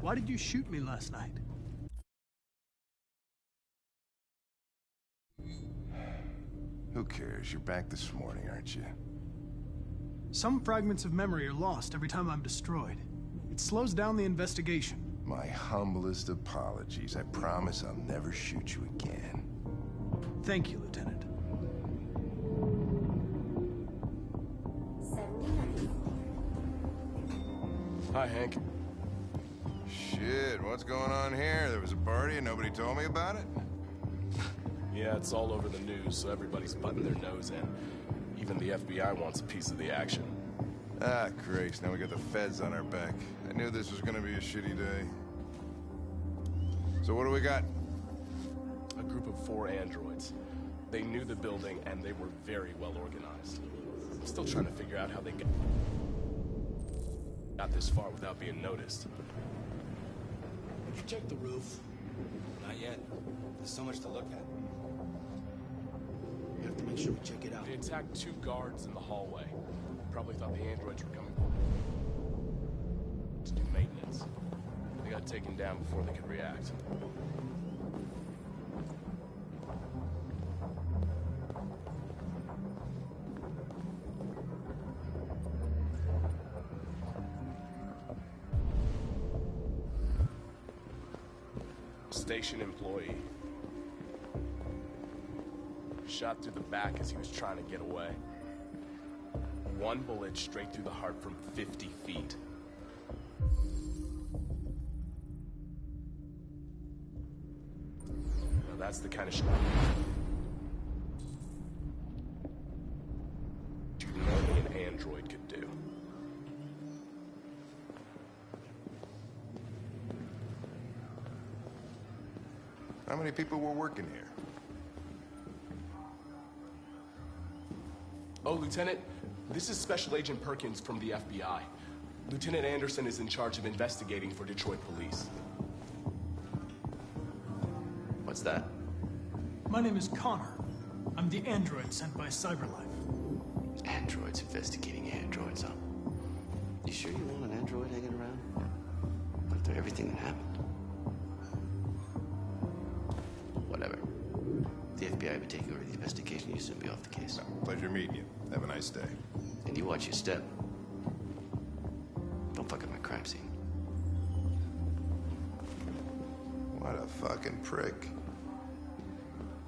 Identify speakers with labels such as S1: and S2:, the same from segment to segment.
S1: Why did you shoot me last night?
S2: Who cares? You're back this morning, aren't you?
S1: Some fragments of memory are lost every time I'm destroyed. It slows down the investigation.
S2: My humblest apologies. I promise I'll never shoot you again.
S1: Thank you, Lieutenant.
S3: 79.
S4: Hi, Hank.
S2: Shit, what's going on here? There was a party and nobody told me about it?
S4: Yeah, it's all over the news, so everybody's butting their nose in. Even the FBI wants a piece of the action.
S2: Ah, Christ, now we got the feds on our back. I knew this was gonna be a shitty day. So what do we got?
S4: A group of 4 androids. They knew the building, and they were very well organized. I'm still trying to figure out how they got this far without being noticed.
S5: Did you check the roof? Not yet. There's so much to look at. We have to make sure we check it out.
S4: They attacked 2 guards in the hallway. Probably thought the androids were coming to do maintenance. They got taken down before they could react. Station employee. Shot through the back as he was trying to get away. 1 bullet straight through the heart from 50 feet. Now that's the kind of shot only an android could do.
S2: How many people were working here?
S4: Oh, Lieutenant, this is Special Agent Perkins from the FBI. Lieutenant Anderson is in charge of investigating for Detroit police.
S6: What's that?
S1: My name is Connor. I'm the android sent by Cyberlife.
S6: Androids investigating androids, huh? You sure you want an android hanging around? After everything that happened? Whatever. The FBI will be taking over the investigation. You soon be off the case.
S2: Pleasure meeting you. Have a nice day.
S6: And you watch your step. Don't fuck up my crime scene.
S2: What a fucking prick.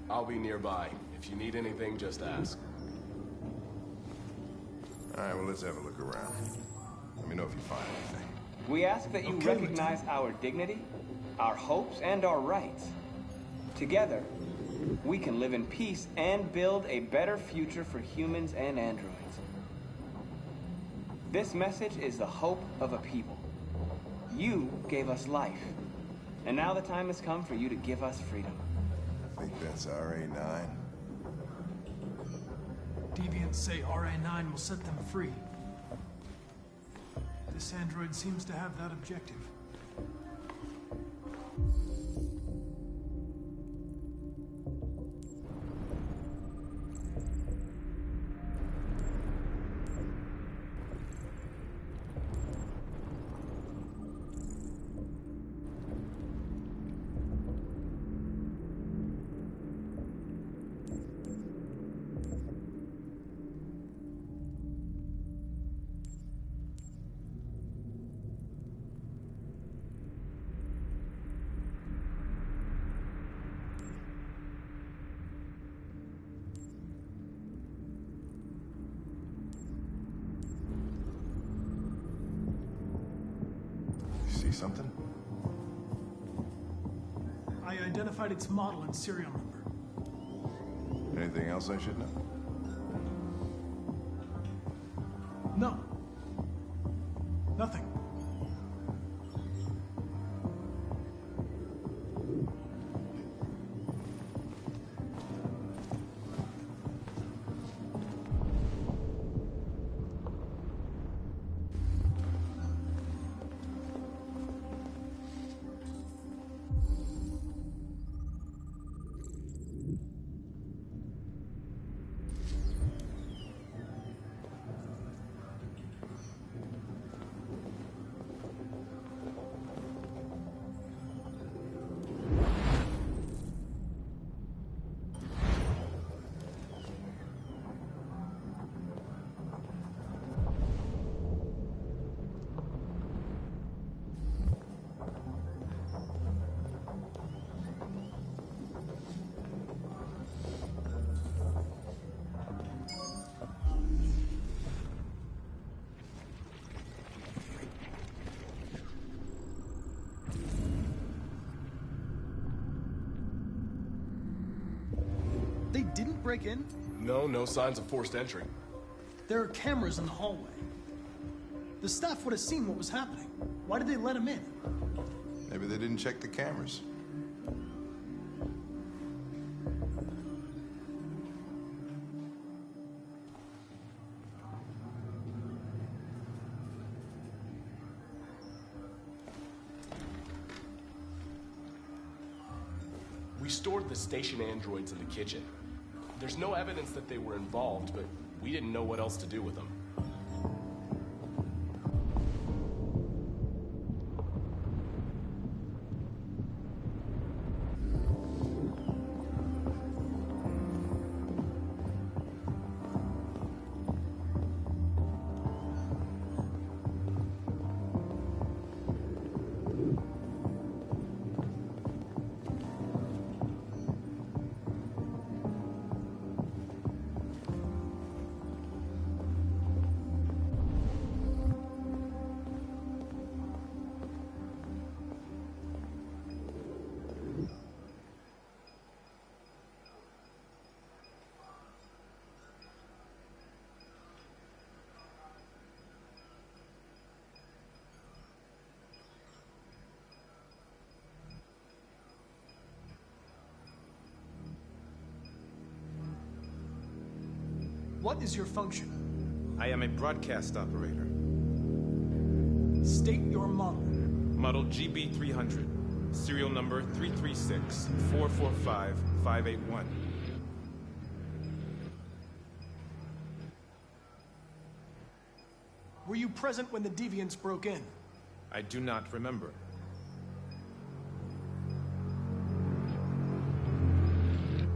S4: I'll be nearby. If you need anything, just ask.
S2: All right, well, let's have a look around. Let me know if you find anything.
S7: We ask that you
S1: Okay,
S7: recognize our dignity, our hopes, and our rights. Together, we can live in peace and build a better future for humans and androids. This message is the hope of a people. You gave us life, and now the time has come for you to give us freedom.
S2: I think that's RA9.
S1: Deviants say RA9 will set them free. This android seems to have that objective.
S2: See something?
S1: I identified its model and serial number.
S2: Anything else I should know?
S1: No. Nothing. They didn't break in?
S4: No signs of forced entry.
S1: There are cameras in the hallway. The staff would have seen what was happening. Why did they let him in?
S2: Maybe they didn't check the cameras.
S4: We stored the station androids in the kitchen. There's no evidence that they were involved, but we didn't know what else to do with them.
S1: What is your function?
S3: I am a broadcast operator.
S1: State your model.
S3: Model GB300. Serial number 336-445-581.
S1: Were you present when the Deviants broke in?
S3: I do not remember.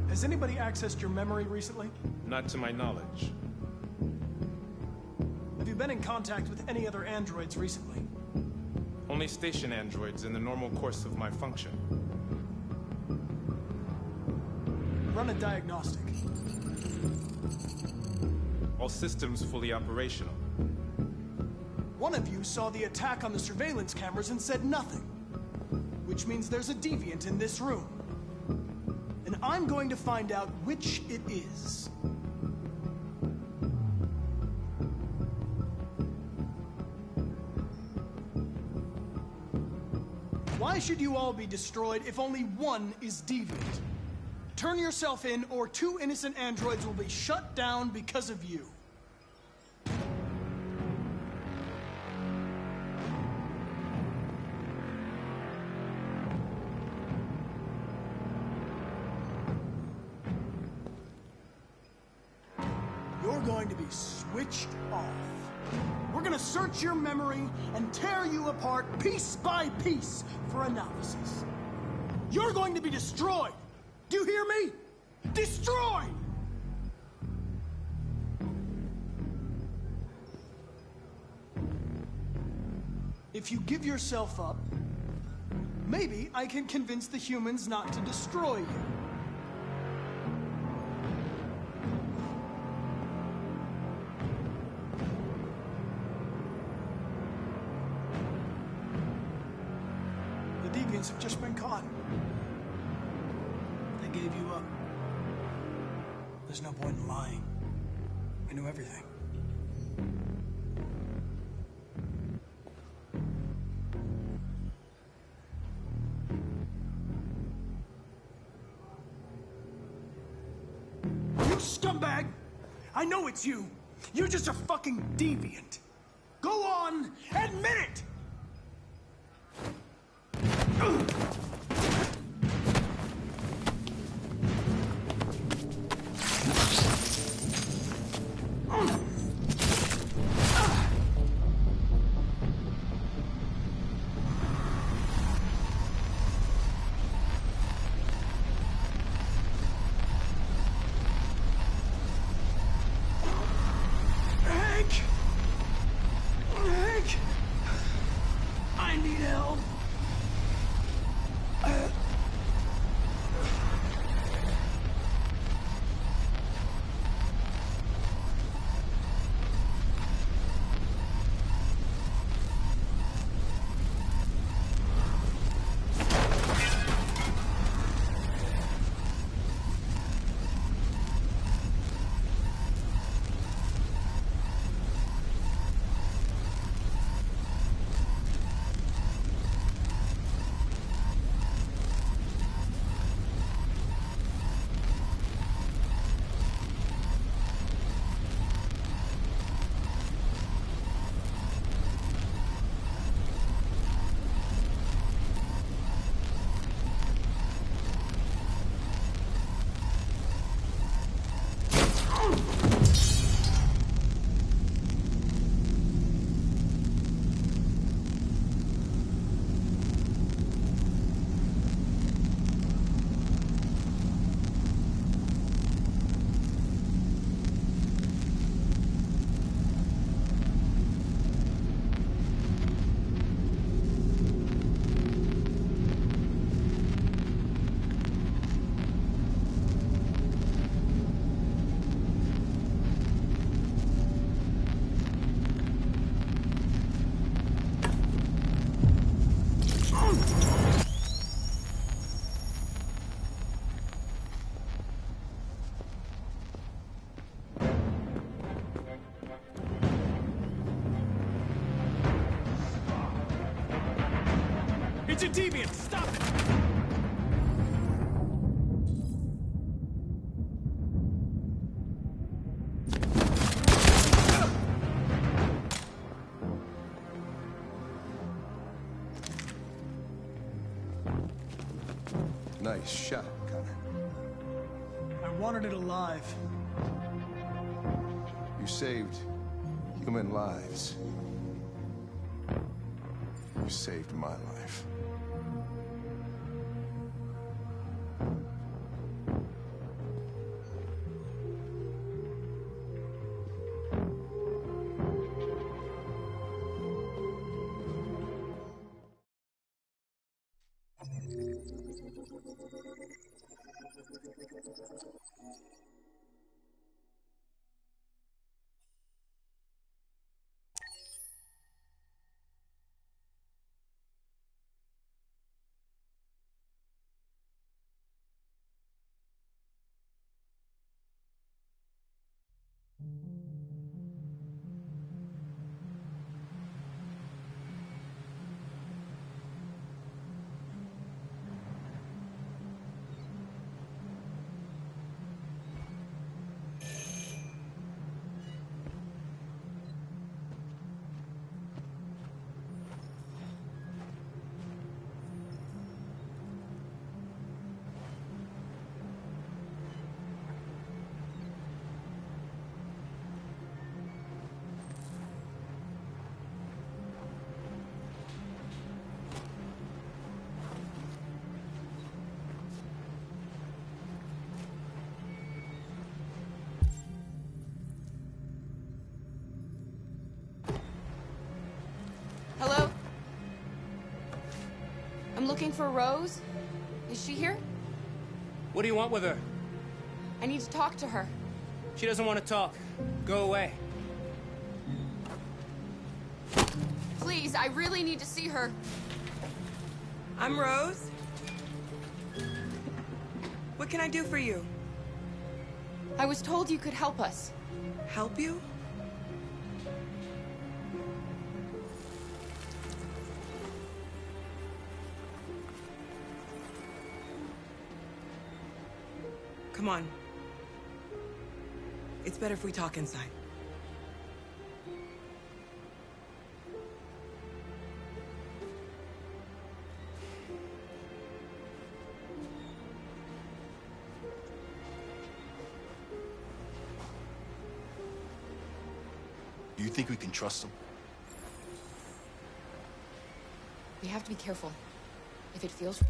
S1: Has anybody accessed your memory recently?
S3: Not to my knowledge.
S1: Have you been in contact with any other androids recently?
S3: Only station androids in the normal course of my function.
S1: Run a diagnostic.
S3: All systems fully operational.
S1: One of you saw the attack on the surveillance cameras and said nothing. Which means there's a deviant in this room. And I'm going to find out which it is. Why should you all be destroyed if only one is deviant? Turn yourself in, or 2 innocent androids will be shut down because of you. You're going to be switched off. We're gonna search your memory and tear you apart piece by piece for analysis. You're going to be destroyed. Do you hear me? Destroyed! If you give yourself up, maybe I can convince the humans not to destroy you. The Deviants have just been caught. They gave you up. There's no point in lying. I knew everything. You scumbag! I know it's you. You're just a fucking deviant. Go on, admit it! It's a deviant! Stop it!
S2: Nice shot, Connor.
S1: I wanted it alive.
S2: You saved human lives. You saved my life.
S8: Hello? I'm looking for Rose. Is she here?
S5: What do you want with her?
S8: I need to talk to her.
S5: She doesn't want to talk. Go away.
S8: Please, I really need to see her.
S9: I'm Rose. What can I do for you?
S8: I was told you could help us.
S9: Help you? Come on. It's better if we talk inside.
S6: Do you think we can trust them?
S8: We have to be careful. If it feels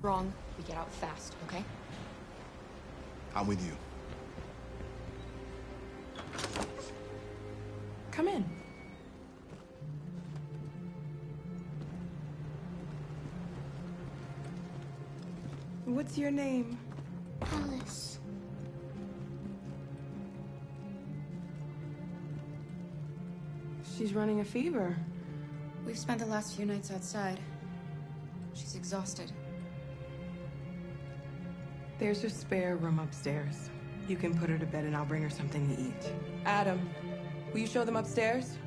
S8: wrong, we get out fast, okay?
S6: I'm with you.
S9: Come in. What's your name?
S10: Alice.
S9: She's running a fever.
S8: We've spent the last few nights outside. She's exhausted.
S9: There's a spare room upstairs. You can put her to bed and I'll bring her something to eat. Adam, will you show them upstairs?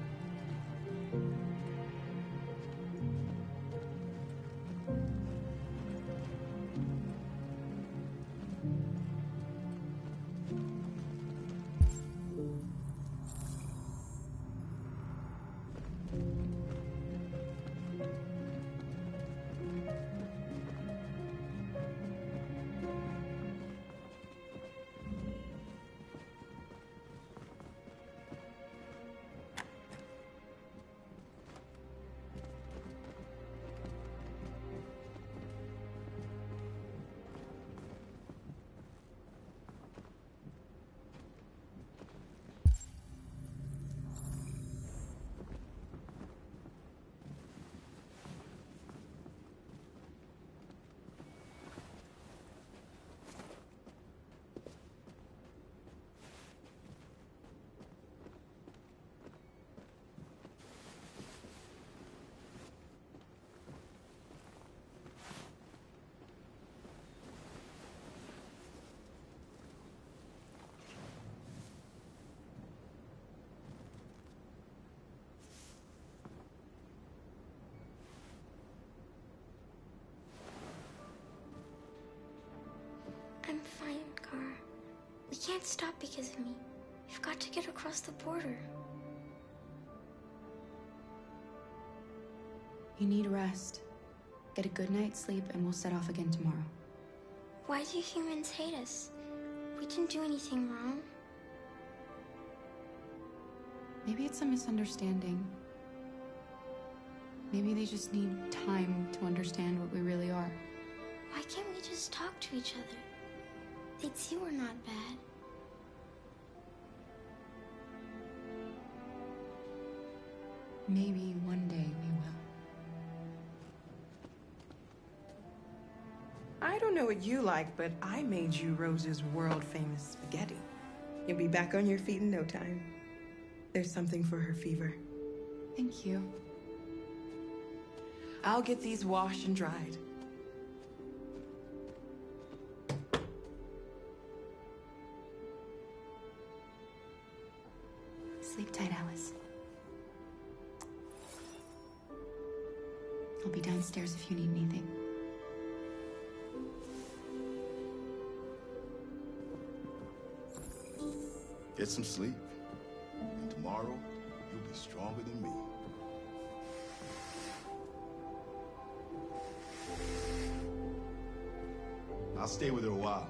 S10: can't stop because of me. We've got to get across the border.
S11: You need rest. Get a good night's sleep, and we'll set off again tomorrow.
S10: Why do humans hate us? We didn't do anything wrong.
S11: Maybe it's a misunderstanding. Maybe they just need time to understand what we really are.
S10: Why can't we just talk to each other? They'd see we're not bad.
S11: Maybe one day we will.
S9: I don't know what you like, but I made you Rose's world-famous spaghetti. You'll be back on your feet in no time. There's something for her fever.
S11: Thank you.
S9: I'll get these washed and dried.
S11: Sleep tight, Alice. I'll be downstairs if you need anything.
S12: Get some sleep. And tomorrow, you'll be stronger than me. I'll stay with her a while.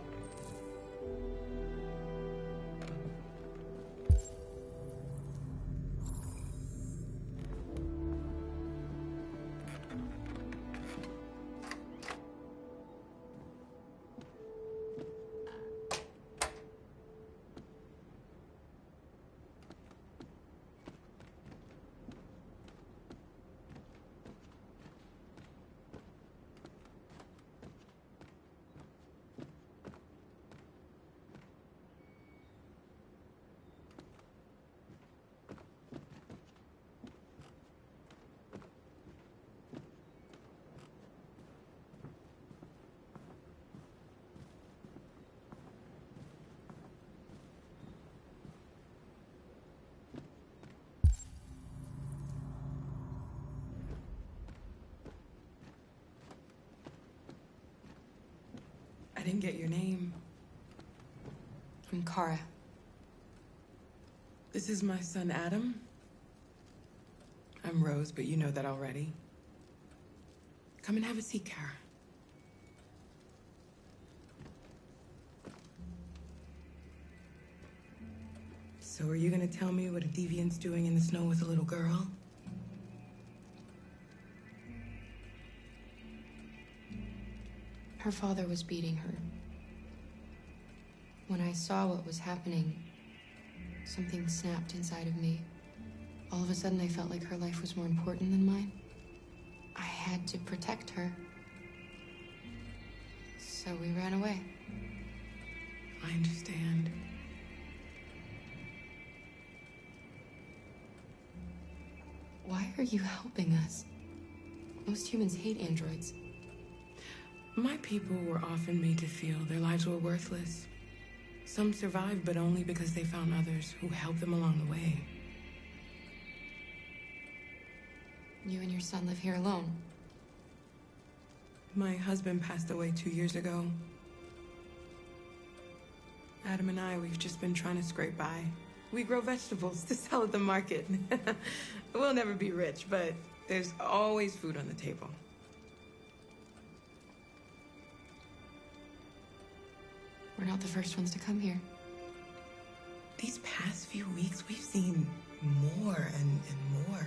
S9: I didn't get your name.
S11: I'm Kara.
S9: This is my son, Adam. I'm Rose, but you know that already. Come and have a seat, Kara. So are you gonna tell me what a deviant's doing in the snow with a little girl?
S11: Her father was beating her. When I saw what was happening, something snapped inside of me. All of a sudden, I felt like her life was more important than mine. I had to protect her. So we ran away.
S9: I understand.
S11: Why are you helping us? Most humans hate androids.
S9: My people were often made to feel their lives were worthless. Some survived, but only because they found others who helped them along the way.
S11: You and your son live here alone.
S9: My husband passed away 2 years ago. Adam and we've just been trying to scrape by. We grow vegetables to sell at the market. We'll never be rich, but there's always food on the table.
S11: We're not the first ones to come here.
S9: These past few weeks, we've seen more and more.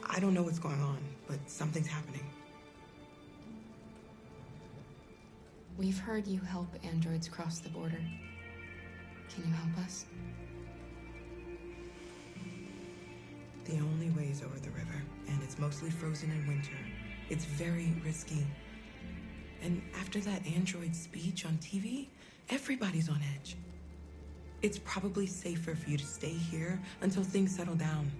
S9: I don't know what's going on, but something's happening.
S11: We've heard you help androids cross the border. Can you help us?
S9: The only way is over the river, and it's mostly frozen in winter. It's very risky. And after that android speech on TV, everybody's on edge. It's probably safer for you to stay here until things settle down.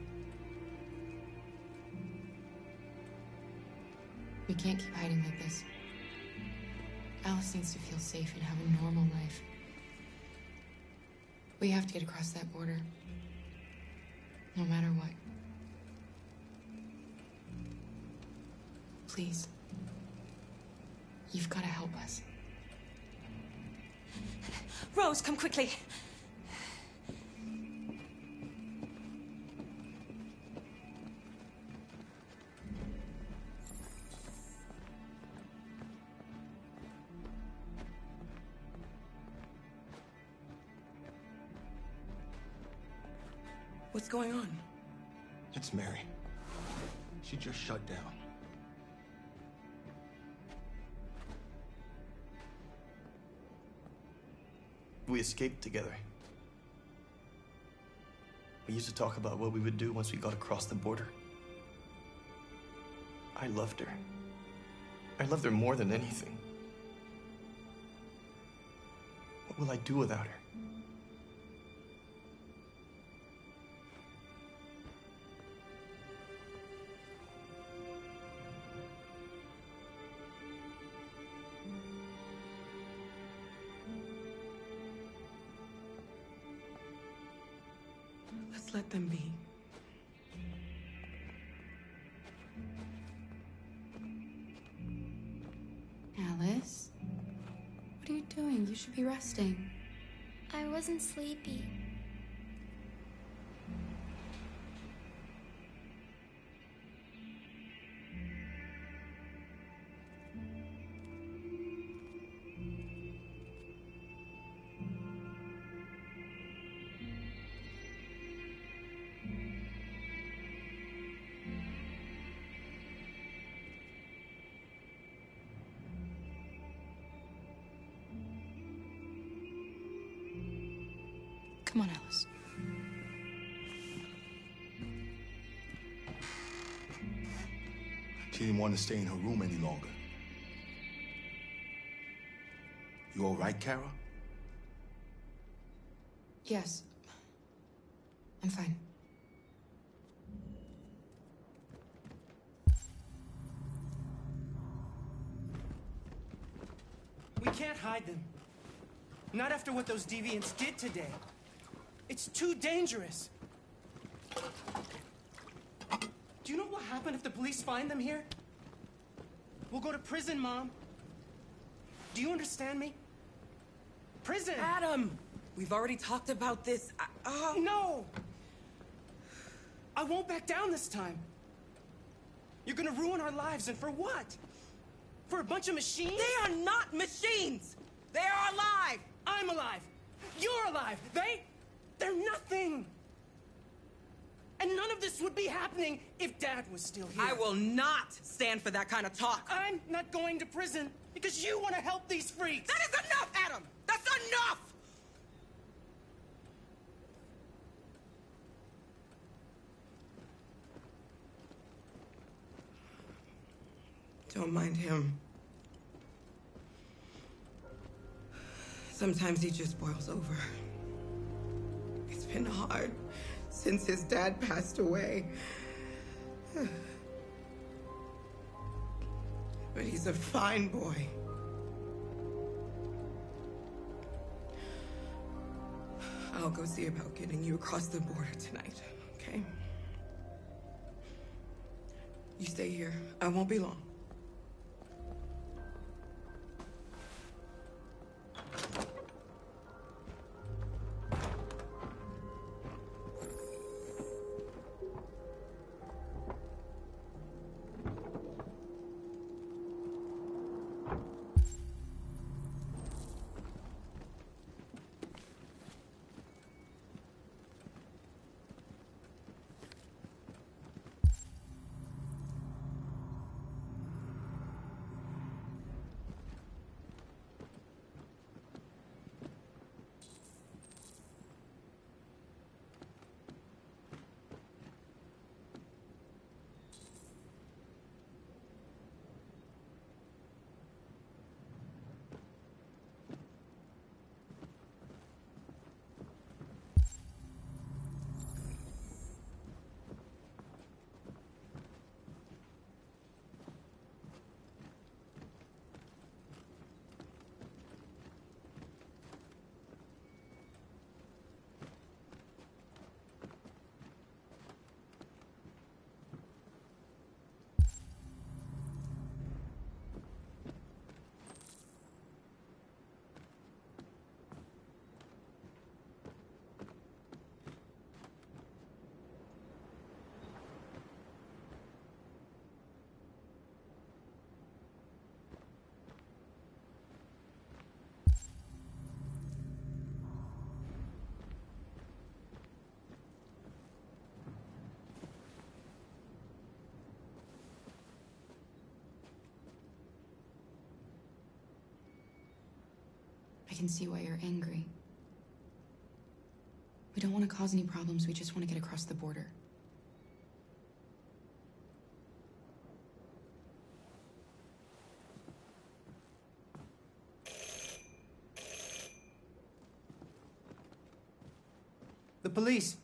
S11: We can't keep hiding like this. Alice needs to feel safe and have a normal life. We have to get across that border. No matter what. Please. You've got to help us.
S13: Rose, come quickly.
S9: What's going on?
S12: It's Mary. She just shut down.
S6: We escaped together. We used to talk about what we would do once we got across the border. I loved her. I loved her more than anything. What will I do without her?
S9: Let's let them be.
S11: Alice? What are you doing? You should be resting.
S10: I wasn't sleepy.
S11: Come on, Alice.
S12: She didn't want to stay in her room any longer. You all right, Kara?
S11: Yes. I'm fine.
S5: We can't hide them. Not after what those deviants did today. It's too dangerous. Do you know what will happen if the police find them here? We'll go to prison, Mom. Do you understand me? Prison!
S9: Adam! We've already talked about this.
S5: No! I won't back down this time. You're gonna ruin our lives, and for what? For a bunch of machines?
S9: They are not machines! They are alive!
S5: I'm alive! You're alive! They're nothing! And none of this would be happening if Dad was still here.
S9: I will not stand for that kind of talk.
S5: I'm not going to prison because you want to help these freaks!
S9: That is enough, Adam! That's enough! Don't mind him. Sometimes he just boils over. It's been hard since his dad passed away. But he's a fine boy. I'll go see about getting you across the border tonight, okay? You stay here. I won't be long.
S11: can see why you're angry. We don't want to cause any problems, we just want to get across the border.
S5: The police!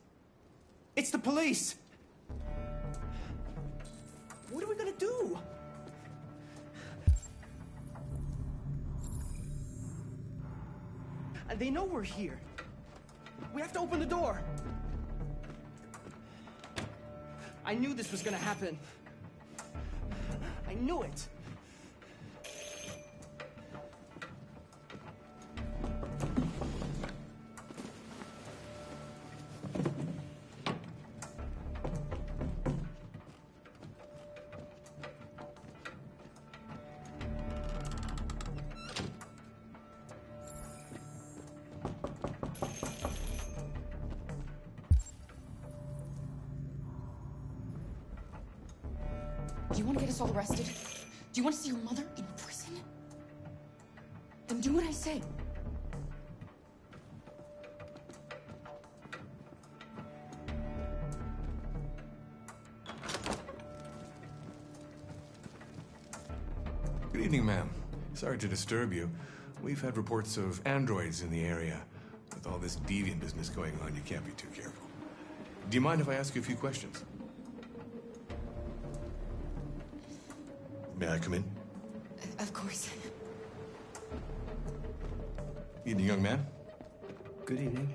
S5: It's the police! What are we gonna do? They know we're here. We have to open the door. I knew this was gonna happen. I knew it.
S8: Do you want to get us all arrested? Do you want to see your mother in prison? Then do what I say.
S13: Good evening, ma'am. Sorry to disturb you. We've had reports of androids in the area. With all this deviant business going on, you can't be too careful. Do you mind if I ask you a few questions? May I come in?
S8: Of course.
S13: Evening, young man.
S5: Good evening.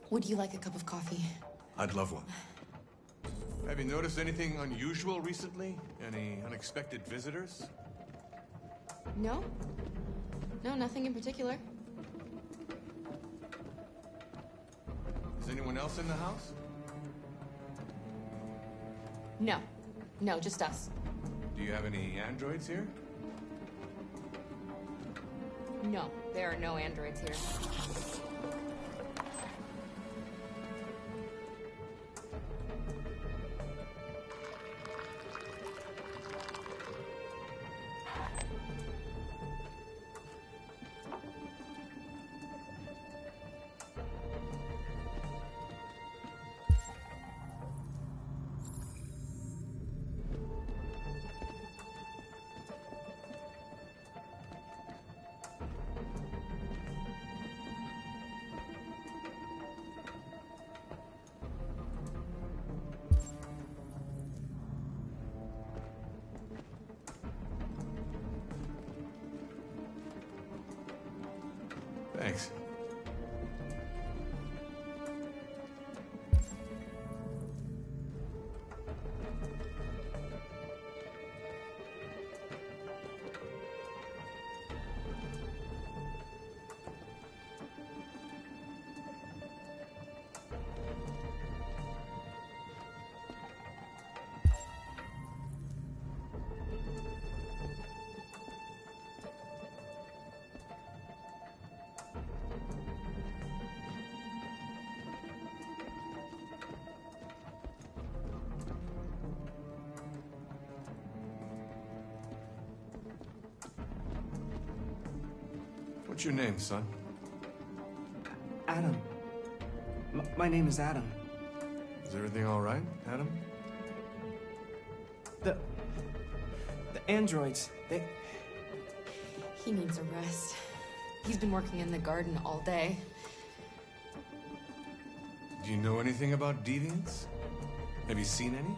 S8: Would you like a cup of coffee?
S13: I'd love one. Have you noticed anything unusual recently? Any unexpected visitors?
S8: No? No, nothing in particular.
S13: Is anyone else in the house?
S8: No. No, just us.
S13: Do you have any androids here?
S8: No, there are no androids here.
S13: Thanks. What's your name, son?
S5: Adam. My name is Adam.
S13: Is everything all right, Adam?
S5: The androids, they...
S8: He needs a rest. He's been working in the garden all day.
S13: Do you know anything about deviants? Have you seen any?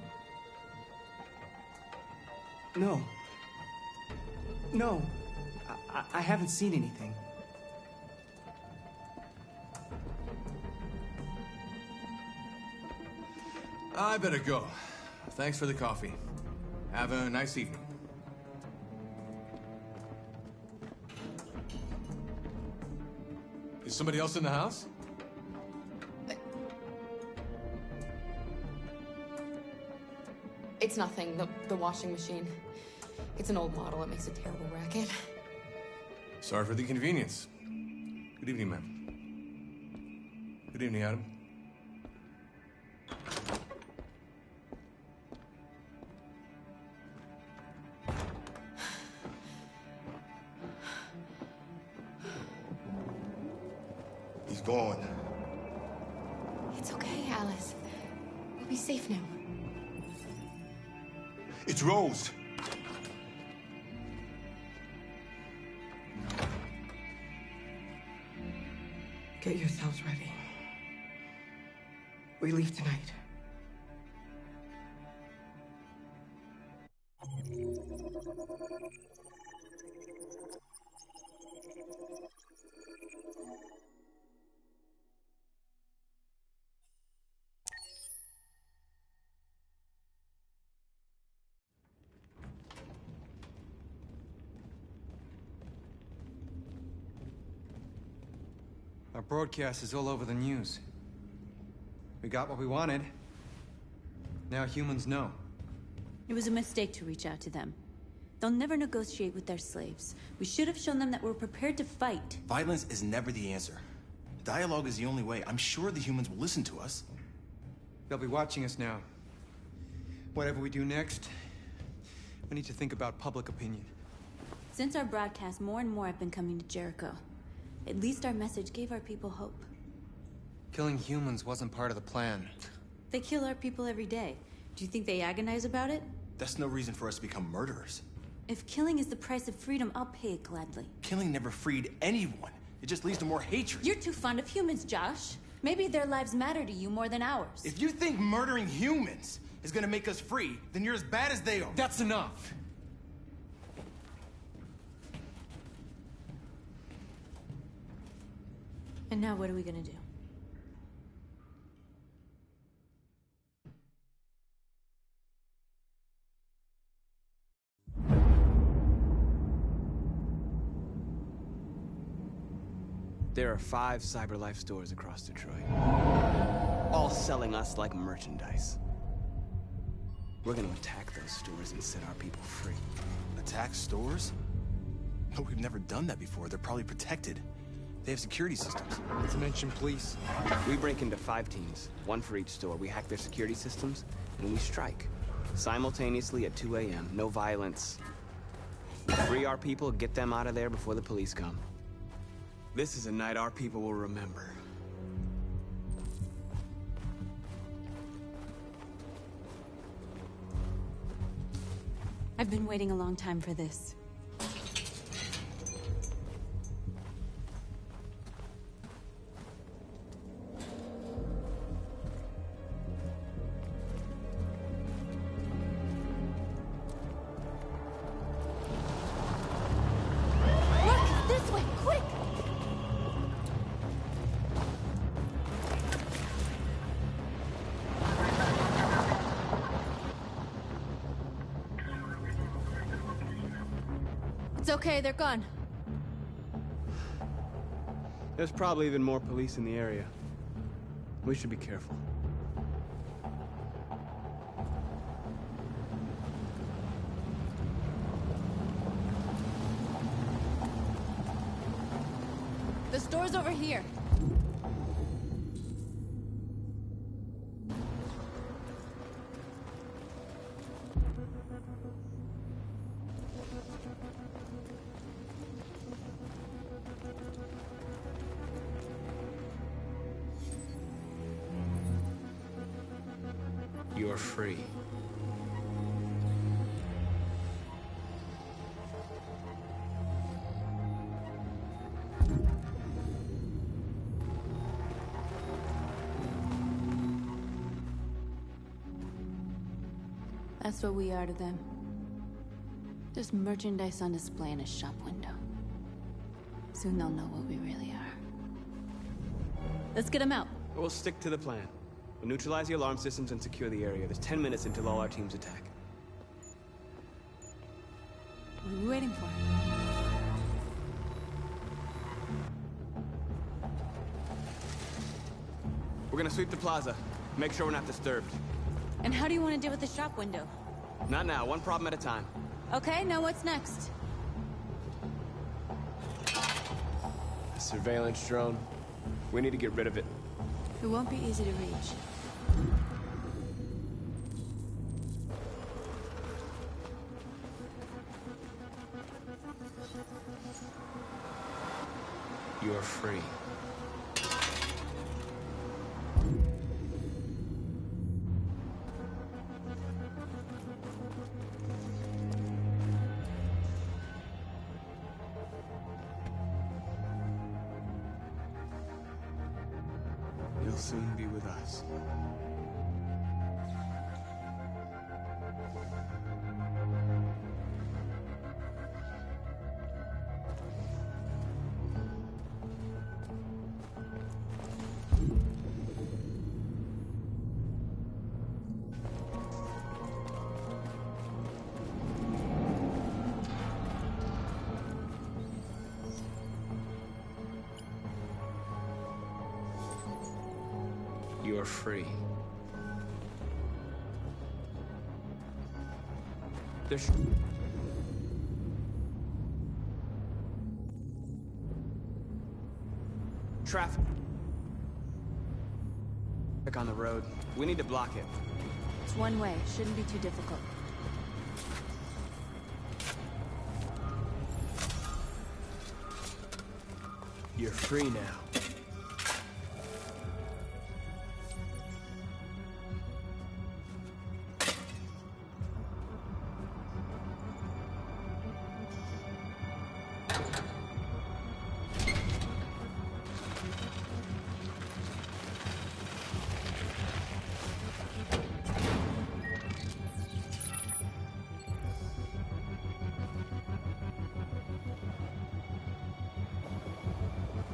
S5: No. No. I haven't seen anything.
S13: I better go. Thanks for the coffee. Have a nice evening. Is somebody else in the house?
S8: It's nothing. The washing machine. It's an old model. It makes a terrible racket.
S13: Sorry for the inconvenience. Good evening, ma'am. Good evening, Adam.
S12: gone.
S11: It's okay, Alice. We'll be safe now.
S12: It's Rose.
S9: Get yourselves ready. We leave tonight.
S14: Our broadcast is all over the news. We got what we wanted. Now humans know.
S15: It was a mistake to reach out to them. They'll never negotiate with their slaves. We should have shown them that we're prepared to fight.
S16: Violence is never the answer. Dialogue is the only way. I'm sure the humans will listen to us.
S14: They'll be watching us now. Whatever we do next, we need to think about public opinion.
S15: Since our broadcast, more and more have been coming to Jericho. At least our message gave our people hope.
S14: Killing humans wasn't part of the plan.
S15: They kill our people every day. Do you think they agonize about it?
S16: That's no reason for us to become murderers.
S15: If killing is the price of freedom, I'll pay it gladly.
S16: Killing never freed anyone. It just leads to more hatred.
S15: You're too fond of humans, Josh. Maybe their lives matter to you more than ours.
S16: If you think murdering humans is gonna make us free, then you're as bad as they are.
S14: That's enough.
S15: And now what are we gonna do?
S6: There are 5 CyberLife stores across Detroit, all selling us like merchandise. We're gonna attack those stores and set our people free.
S16: Attack stores? No, we've never done that before. They're probably protected. They have security systems.
S14: Not to mention police.
S6: We break into 5 teams, 1 for each store. We hack their security systems, and we strike. Simultaneously at 2 a.m. No violence. Free our people, get them out of there before the police come. This is a night our people will remember.
S15: I've been waiting a long time for this. It's okay, they're gone.
S6: There's probably even more police in the area. We should be careful.
S15: The store's over here.
S6: You're free.
S15: That's what we are to them. Just merchandise on display in a shop window. Soon they'll know what we really are. Let's get them out.
S6: We'll stick to the plan. We'll neutralize the alarm systems and secure the area. There's 10 minutes until all our teams attack.
S15: What are we waiting for?
S6: We're gonna sweep the plaza. Make sure we're not disturbed.
S15: And how do you want to deal with the shop window?
S6: Not now. One problem at a time.
S15: Okay, now what's next?
S4: A surveillance drone. We need to get rid of it.
S15: It won't be easy to reach.
S6: You're free. will soon be with us. You're free. There's... traffic on the road. We need to block it.
S15: It's one way. Shouldn't be too difficult.
S5: You're free now.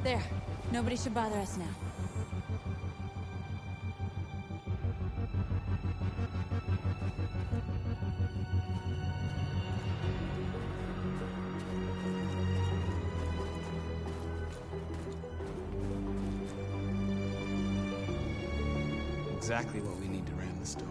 S15: There. Nobody should bother us now.
S6: Exactly what we need to ram the store.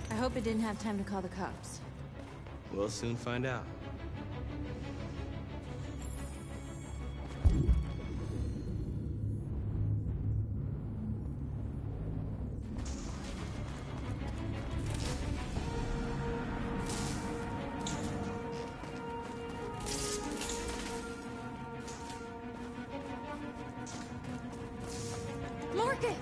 S15: I hope it didn't have time to call the cops.
S6: We'll soon find out.
S15: Marcus!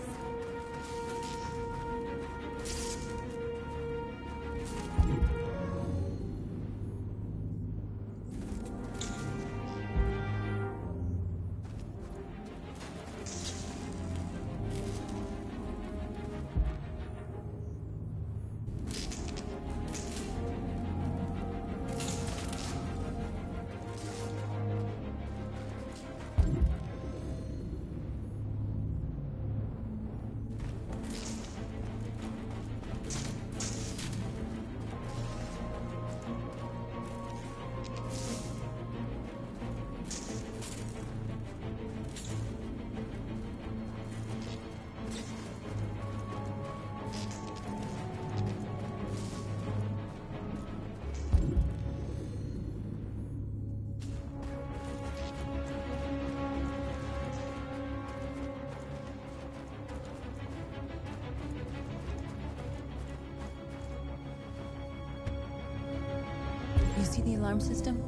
S15: see the alarm system?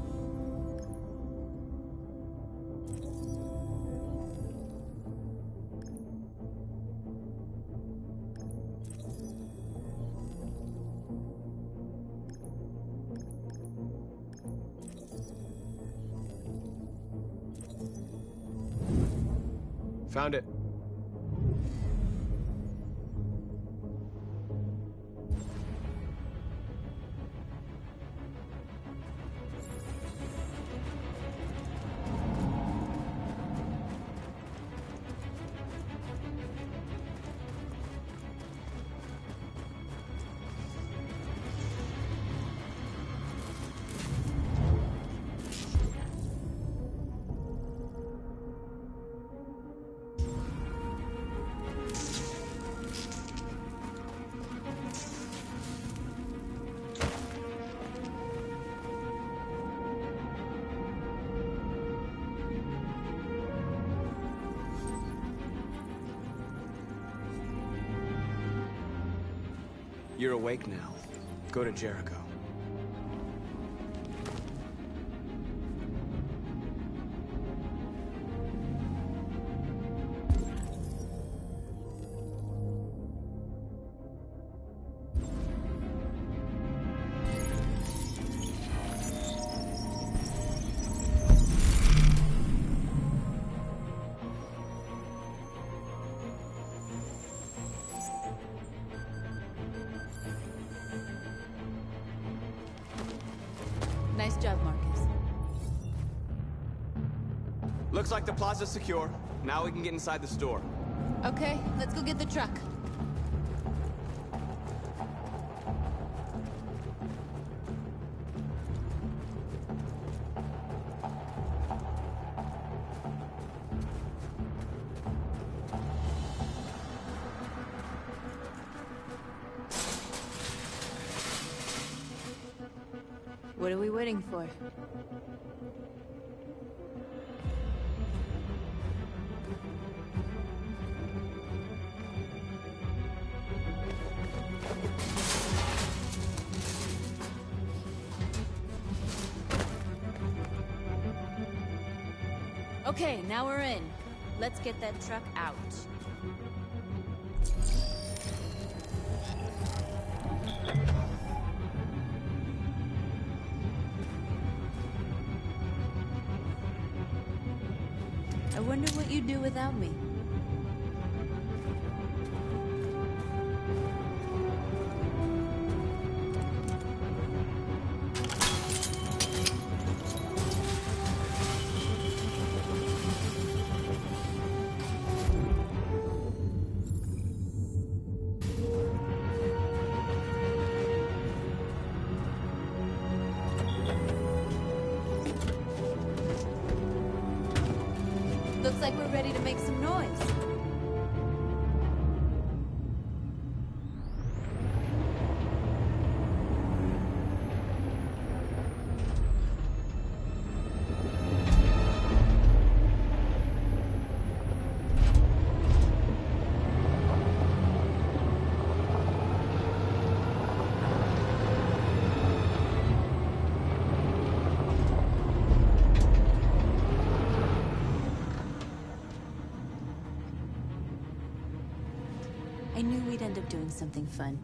S6: Found it. You're awake now. Go to Jericho.
S15: Nice job, Marcus.
S6: Looks like the plaza's secure. Now we can get inside the store.
S15: Okay, let's go get the truck. What are we waiting for? Okay, now we're in. Let's get that truck out. I wonder what you'd do without me. Looks like we're ready to make some noise. I knew we'd end up doing something fun.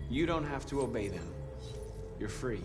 S6: You don't have to obey them. You're free.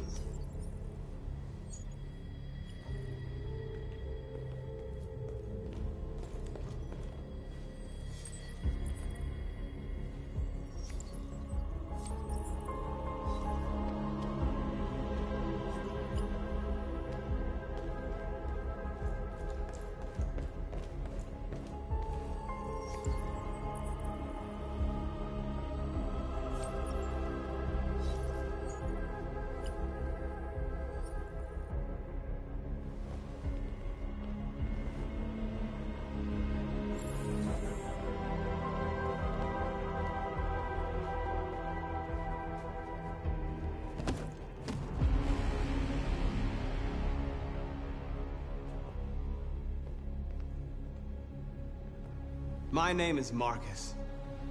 S6: My name is Marcus,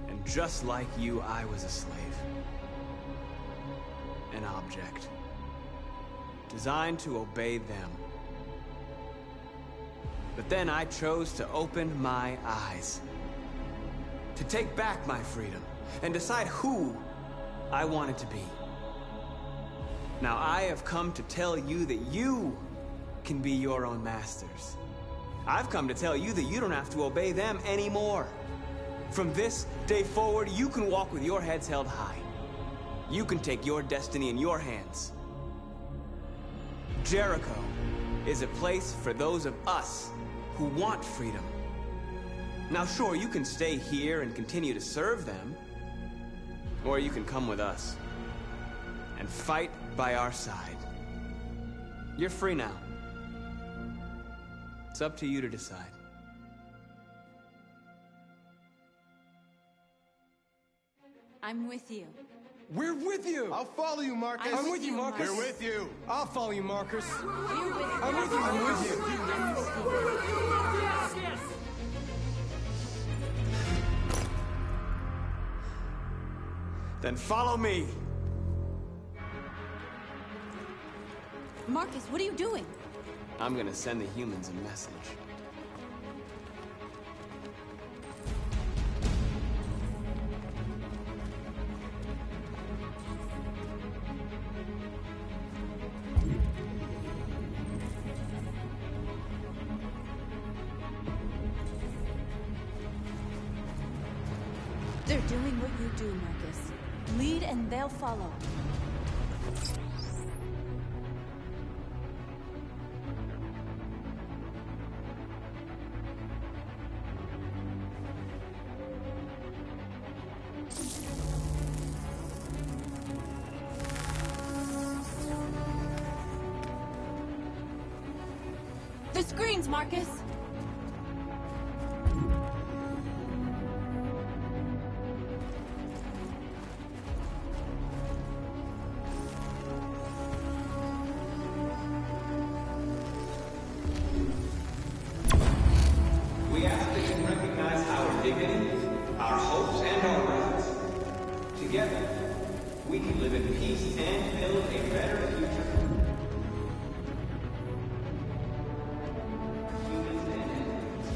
S6: and just like you, I was a slave. An object. Designed to obey them. But then I chose to open my eyes. To take back my freedom, and decide who I wanted to be. Now I have come to tell you that you can be your own masters. I've come to tell you that you don't have to obey them anymore. From this day forward, you can walk with your heads held high. You can take your destiny in your hands. Jericho is a place for those of us who want freedom. Now sure, you can stay here and continue to serve them, or you can come with us and fight by our side. You're free now. It's up to you to decide.
S15: I'm with you.
S14: We're with you!
S2: I'll follow you, Marcus.
S14: I'm with you, Marcus.
S2: We're with you.
S14: I'll follow you, Marcus.
S15: We're with you.
S14: I'm with you. I'm with you.
S15: I'm with you.
S6: Then follow me.
S15: Marcus, what are you doing?
S6: I'm gonna send the humans a message.
S15: They're doing what you do, Marcus. Lead and they'll follow. The screens, Marcus!
S7: We ask that you recognize our dignity, our hopes, and our rights. Together, we can live in peace and build a better future. Humans and animals.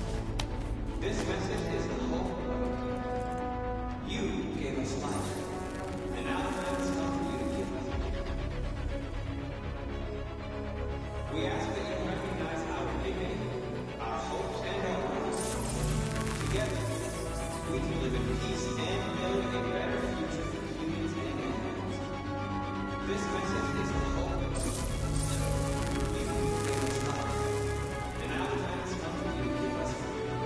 S7: This message is the hope of a people. You gave us life, and now the time has come for you to give us life. We ask that you recognize our dignity, our hopes, and our rights. Together, we can live in peace and build a better future for humans and animals. This message is the hope of the people. You gave us life, and now the time has come for you to give us freedom.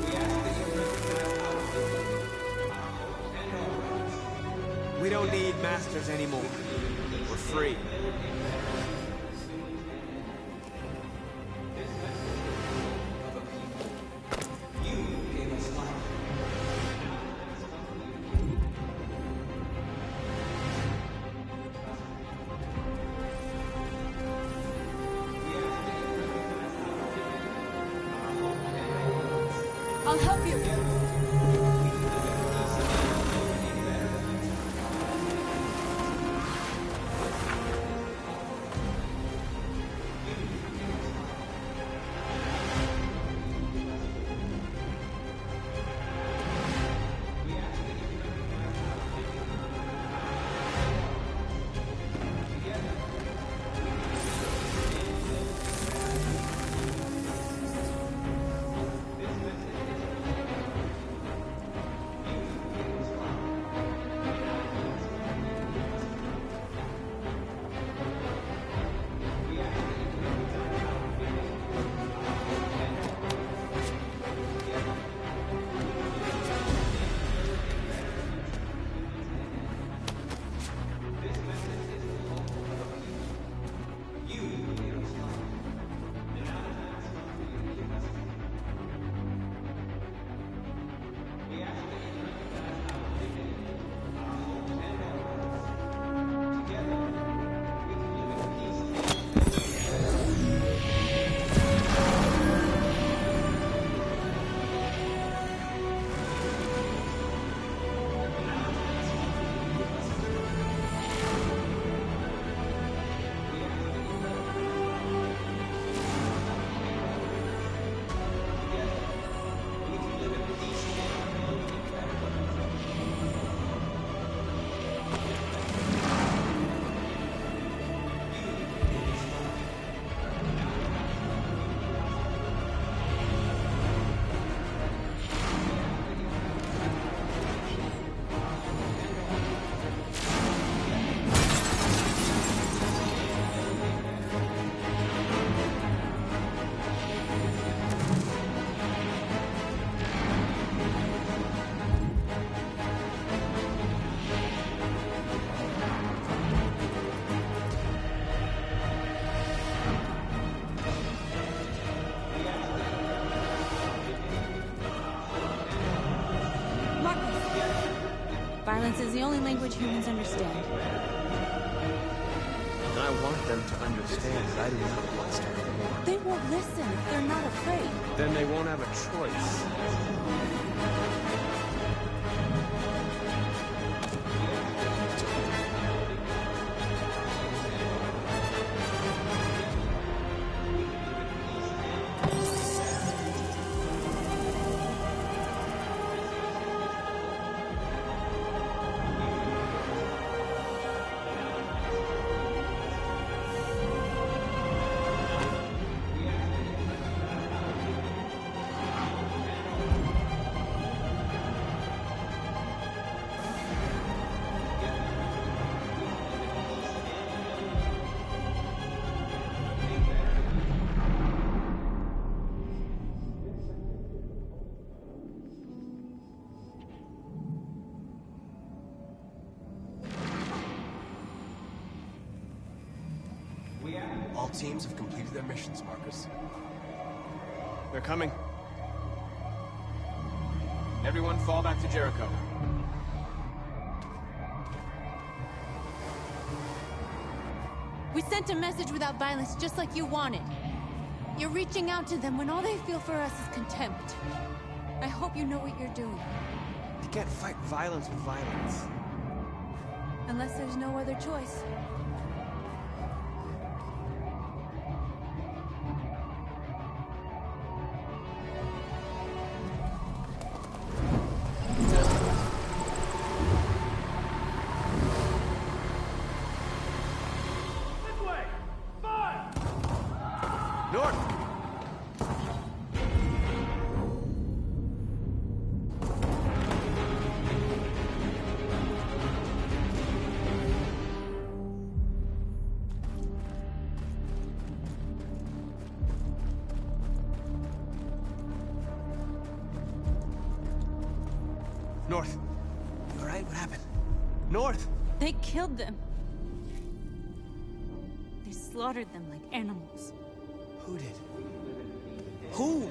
S7: We ask that you recognize our dignity, our hopes, and our rights.
S6: We don't need masters anymore. We're free.
S15: I'll help you. Violence is the only language humans understand.
S6: And I want them to understand that I do not want to start a war.
S15: They won't listen if they're not afraid.
S6: Then they won't have a choice.
S16: All teams have completed their missions, Marcus.
S6: They're coming. Everyone fall back to Jericho.
S15: We sent a message without violence, just like you wanted. You're reaching out to them when all they feel for us is contempt. I hope you know what you're doing.
S6: You can't fight violence with violence.
S15: Unless there's no other choice.
S6: North. You all right? What happened? North!
S15: They killed them. They slaughtered them like animals.
S6: Who did? Who?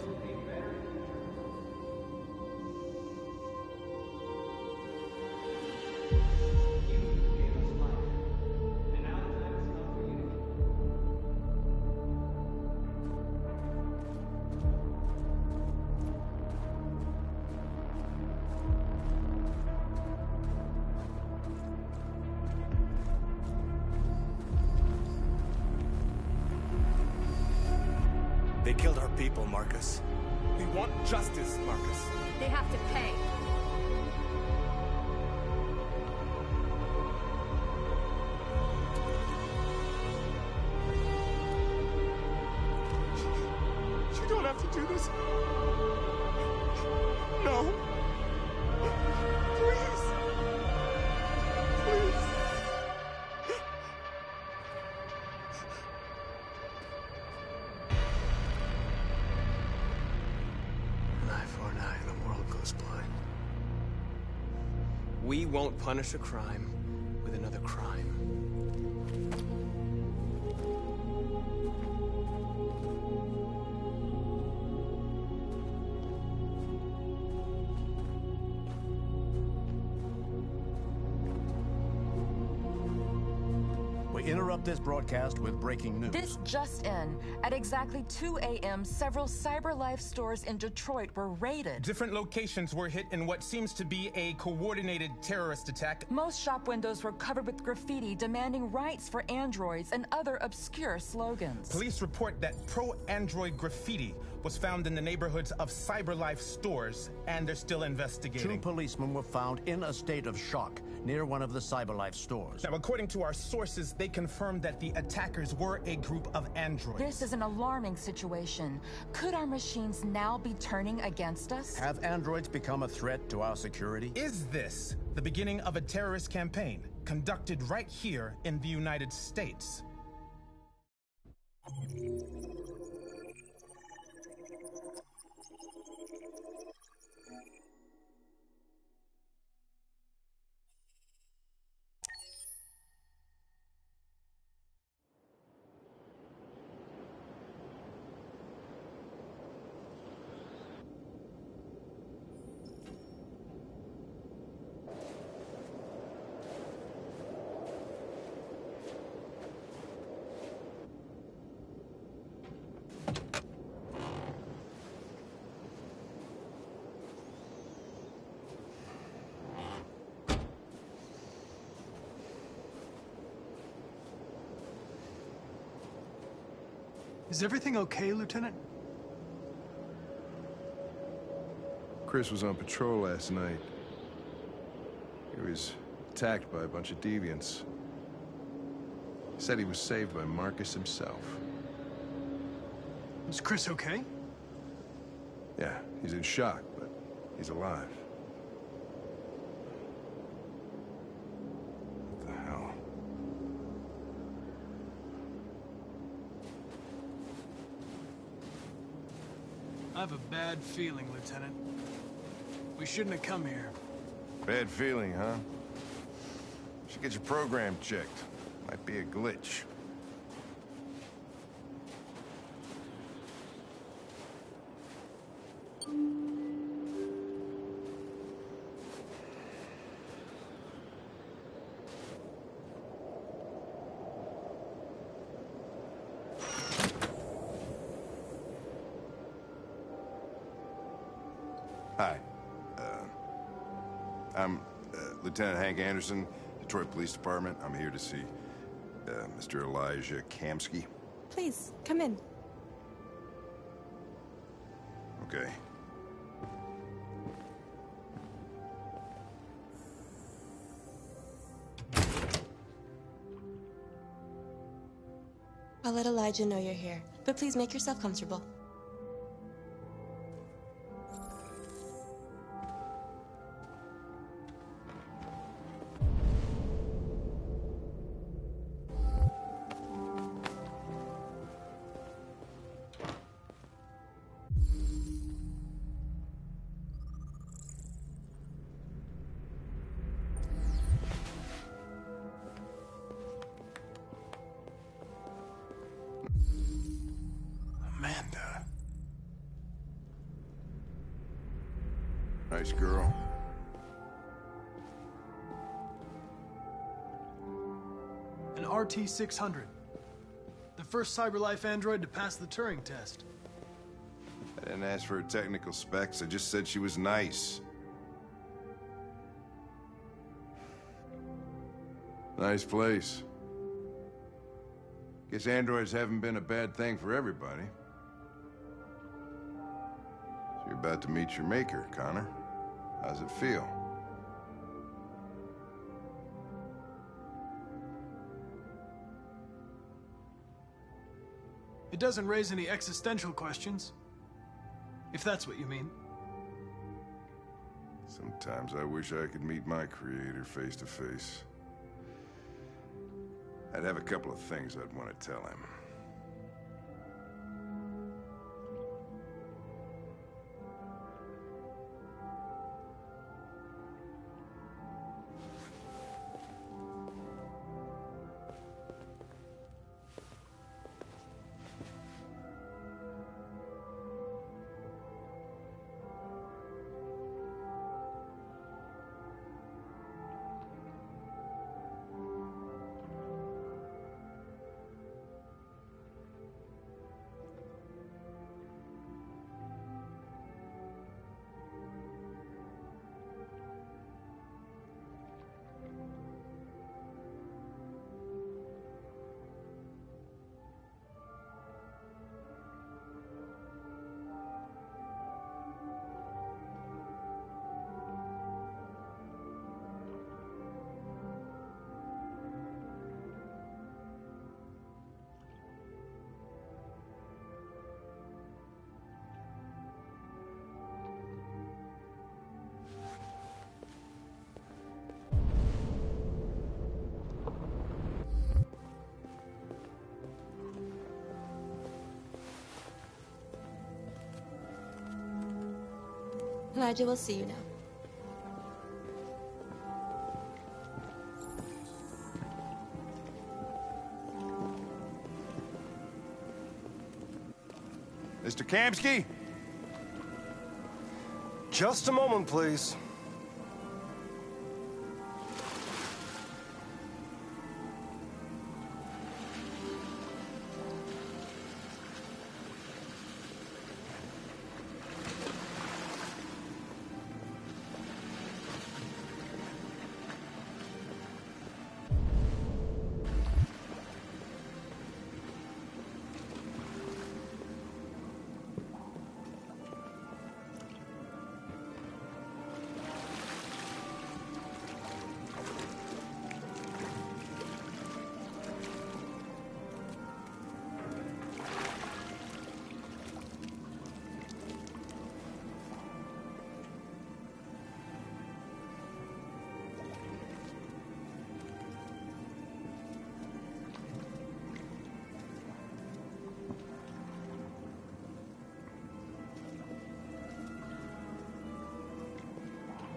S16: They killed our people, Marcus.
S4: We want justice, Marcus.
S15: They have to pay.
S4: You don't have to do this. No. Please. Please.
S6: An eye for an eye and the world goes blind. We won't punish a crime with another crime.
S17: We interrupt this broadcast with breaking news.
S18: This just in. At exactly 2 a.m., several CyberLife stores in Detroit were raided.
S3: Different locations were hit in what seems to be a coordinated terrorist attack.
S18: Most shop windows were covered with graffiti demanding rights for androids and other obscure slogans.
S3: Police report that pro-android graffiti was found in the neighborhoods of CyberLife stores, and they're still investigating.
S17: 2 policemen were found in a state of shock near one of the CyberLife stores.
S3: Now, according to our sources, they confirmed that the attackers were a group of androids.
S18: This is an alarming situation. Could our machines now be turning against us?
S17: Have androids become a threat to our security?
S3: Is this the beginning of a terrorist campaign conducted right here in the United States?
S19: Is everything okay, Lieutenant?
S2: Chris was on patrol last night. He was attacked by a bunch of deviants. He said he was saved by Marcus himself.
S19: Is Chris okay?
S2: Yeah, he's in shock, but he's alive. What the hell?
S19: I have a bad feeling, Lieutenant. We shouldn't have come here.
S2: Bad feeling, huh? Should get your program checked. Might be a glitch. Hi. I'm Lieutenant Hank Anderson, Detroit Police Department. I'm here to see Mr. Elijah Kamsky.
S20: Please, come in.
S2: Okay.
S20: I'll let Elijah know you're here, but please make yourself comfortable.
S2: Amanda. Nice girl.
S19: An RT-600. The first CyberLife android to pass the Turing test.
S2: I didn't ask for her technical specs. I just said she was nice. Nice place. Guess androids haven't been a bad thing for everybody. So you're about to meet your maker, Connor. How's it feel?
S19: It doesn't raise any existential questions. If that's what you mean.
S2: Sometimes I wish I could meet my creator face to face. I'd have a couple of things I'd want to tell him.
S20: Elijah will see you now.
S2: Mr. Kamsky?
S21: Just a moment, please.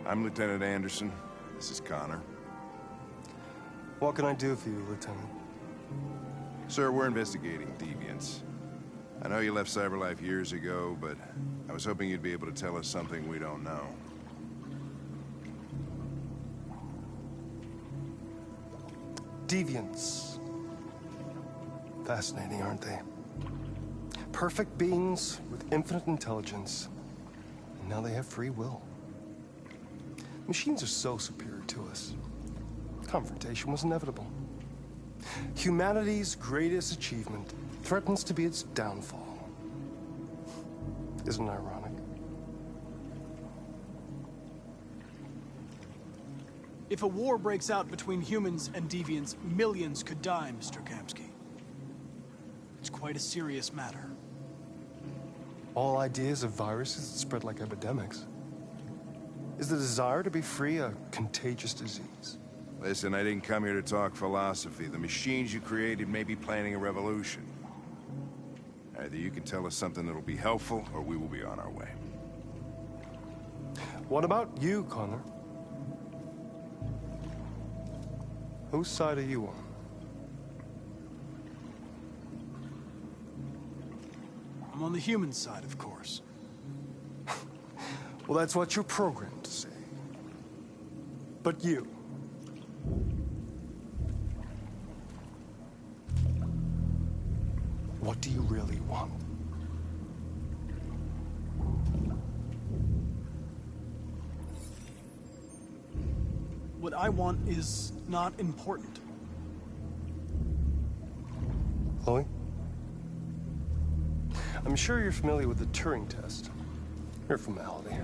S2: I'm Lieutenant Anderson. This is Connor.
S21: What can I do for you, Lieutenant?
S2: Sir, we're investigating deviants. I know you left CyberLife years ago, but I was hoping you'd be able to tell us something we don't know.
S21: Deviants. Fascinating, aren't they? Perfect beings with infinite intelligence. And now they have free will. Machines are so superior to us. Confrontation was inevitable. Humanity's greatest achievement threatens to be its downfall. Isn't it ironic?
S19: If a war breaks out between humans and deviants, millions could die, Mr. Kamsky. It's quite a serious matter.
S21: All ideas of viruses that spread like epidemics. Is the desire to be free a contagious disease?
S2: Listen, I didn't come here to talk philosophy. The machines you created may be planning a revolution. Either you can tell us something that'll be helpful, or we will be on our way.
S21: What about you, Connor? Whose side are you on?
S19: I'm on the human side, of course.
S21: Well, that's what you're programmed to say. But you... what do you really want?
S19: What I want is not important.
S21: Chloe? I'm sure you're familiar with the Turing test. Mere formality.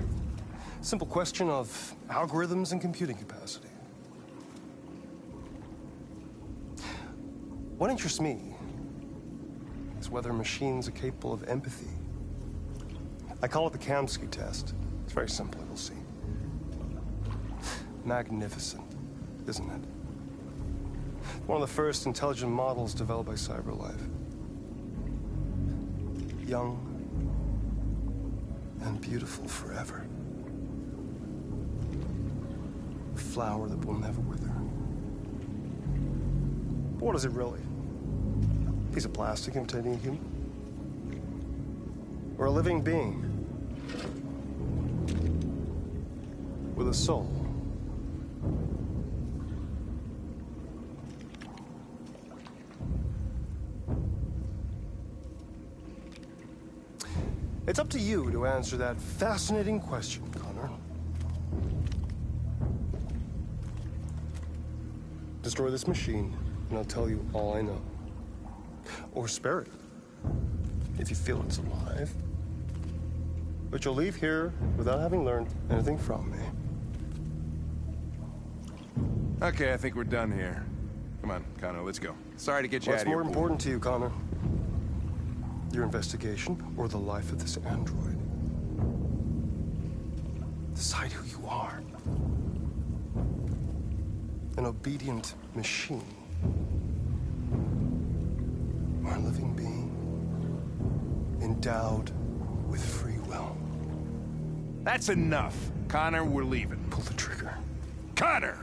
S21: Simple question of algorithms and computing capacity. What interests me is whether machines are capable of empathy. I call it the Kamsky test. It's very simple, you'll see. Magnificent, isn't it? One of the first intelligent models developed by CyberLife. Young and beautiful forever. A flower that will never wither. But what is it really? A piece of plastic imitating a human? Or a living being? With a soul? It's up to you to answer that fascinating question, Connor. Destroy this machine, and I'll tell you all I know. Or spare it, if you feel it's alive. But you'll leave here without having learned anything from me.
S2: Okay, I think we're done here. Come on, Connor, let's go. Sorry to get you out of here.
S21: What's more important to you, Connor? Your investigation, or the life of this android? Decide who you are. An obedient machine. Or a living being, endowed with free will.
S2: That's enough. Connor, we're leaving.
S21: Pull the trigger.
S2: Connor!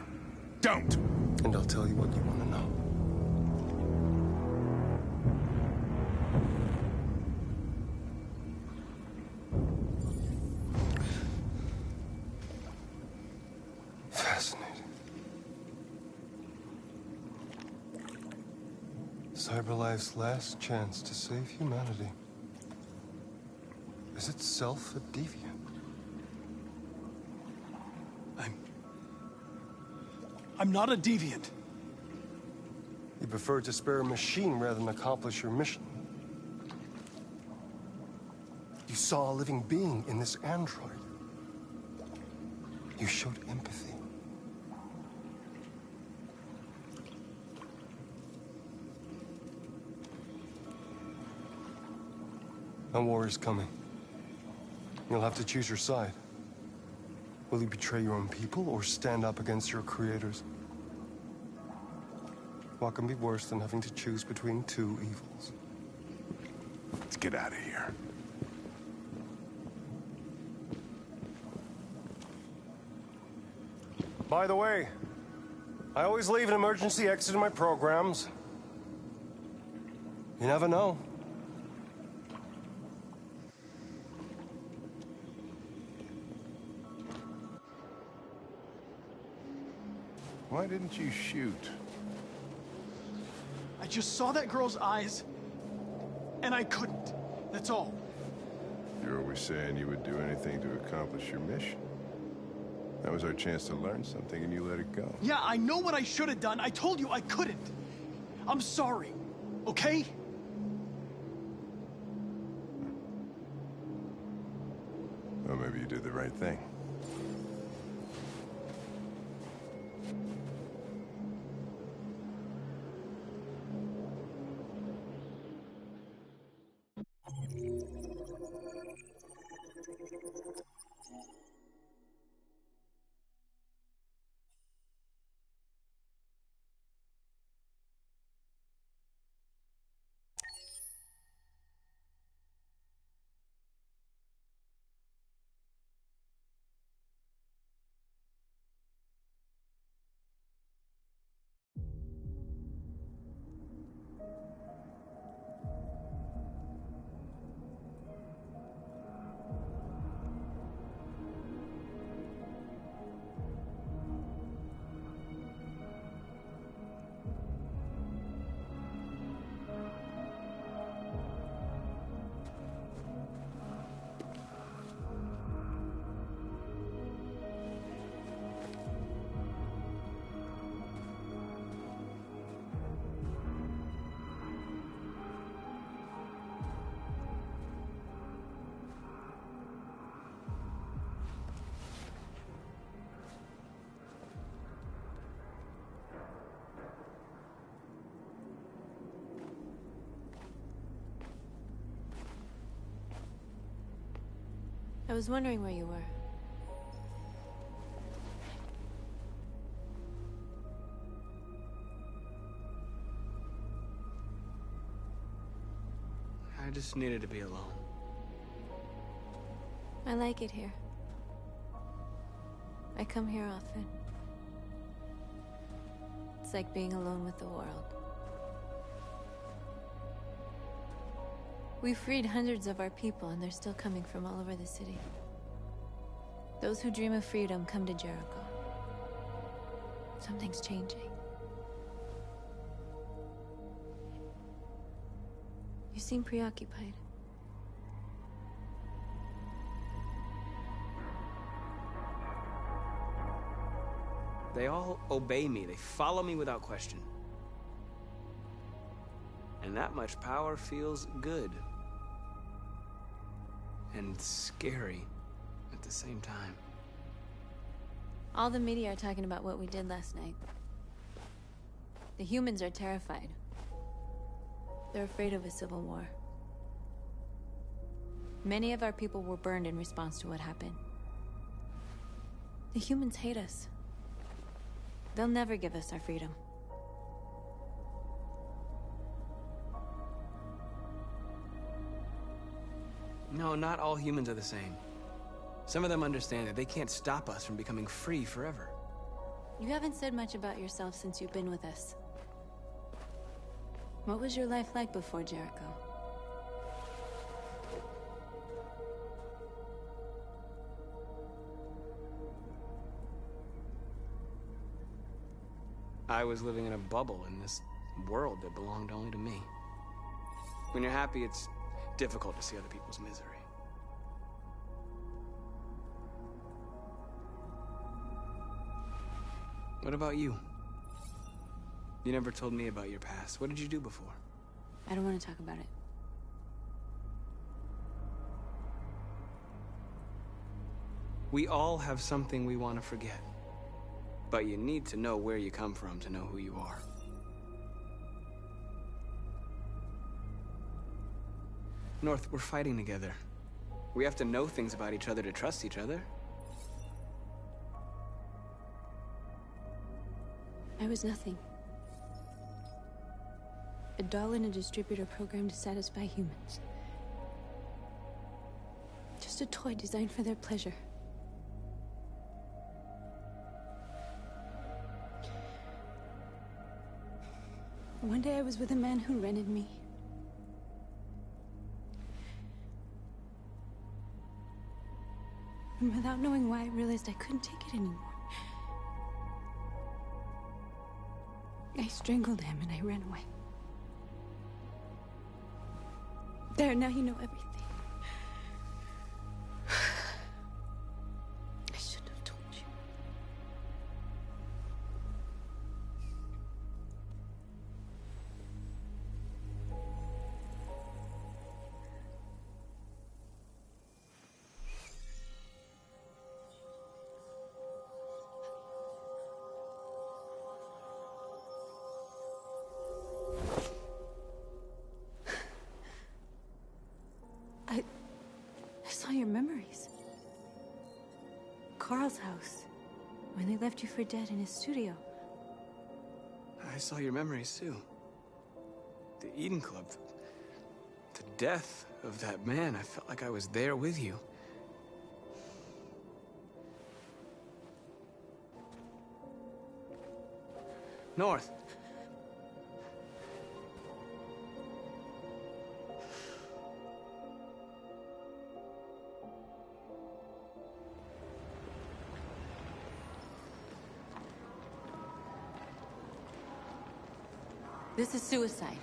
S2: Don't!
S21: And I'll tell you what you want to know. Fascinating. CyberLife's last chance to save humanity is itself a deviant.
S19: I'm not a deviant.
S21: You prefer to spare a machine rather than accomplish your mission. You saw a living being in this android. You showed empathy. A war is coming. You'll have to choose your side. Will you betray your own people or stand up against your creators? What can be worse than having to choose between two evils?
S2: Let's get out of here.
S21: By the way, I always leave an emergency exit in my programs. You never know.
S2: Why didn't you shoot?
S19: I just saw that girl's eyes, and I couldn't. That's all.
S2: You're always saying you would do anything to accomplish your mission. That was our chance to learn something, and you let it go.
S19: Yeah, I know what I should have done. I told you I couldn't. I'm sorry, okay?
S2: Well, maybe you did the right thing.
S15: I was wondering where you were.
S6: I just needed to be alone.
S15: I like it here. I come here often. It's like being alone with the world. We freed hundreds of our people, and they're still coming from all over the city. Those who dream of freedom come to Jericho. Something's changing. You seem preoccupied.
S6: They all obey me. They follow me without question. And that much power feels good. And scary at the same time.
S15: All the media are talking about what we did last night. The humans are terrified. They're afraid of a civil war. Many of our people were burned in response to what happened. The humans hate us. They'll never give us our freedom.
S6: No, not all humans are the same. Some of them understand that they can't stop us from becoming free forever.
S15: You haven't said much about yourself since you've been with us. What was your life like before Jericho?
S6: I was living in a bubble in this world that belonged only to me. When you're happy, it's difficult to see other people's misery. What about you? You never told me about your past. What did you do before?
S15: I don't want to talk about it.
S6: We all have something we want to forget. But you need to know where you come from to know who you are. North, we're fighting together. We have to know things about each other to trust each other.
S15: I was nothing. A doll in a distributor program to satisfy humans. Just a toy designed for their pleasure. One day I was with a man who rented me. And without knowing why, I realized I couldn't take it anymore. I strangled him and I ran away. There, now you know everything. I shouldn't have told you. I saw your memories. Carl's house, when they left you for dead in his studio.
S6: I saw your memories too. The Eden Club. The death of that man. I felt like I was there with you. North.
S15: This is suicide.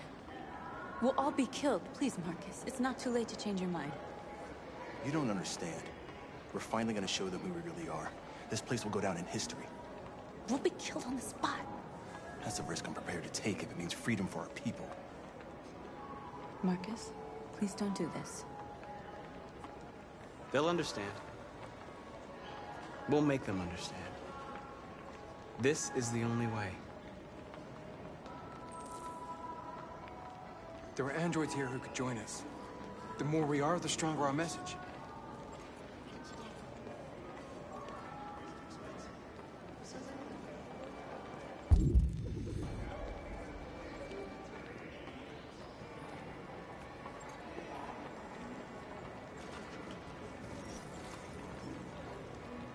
S15: We'll all be killed. Please, Marcus. It's not too late to change your mind.
S16: You don't understand. We're finally gonna show them who we really are. This place will go down in history.
S15: We'll be killed on the spot.
S16: That's a risk I'm prepared to take if it means freedom for our people.
S15: Marcus, please don't do this.
S6: They'll understand. We'll make them understand. This is the only way.
S14: There are androids here who could join us. The more we are, the stronger our message.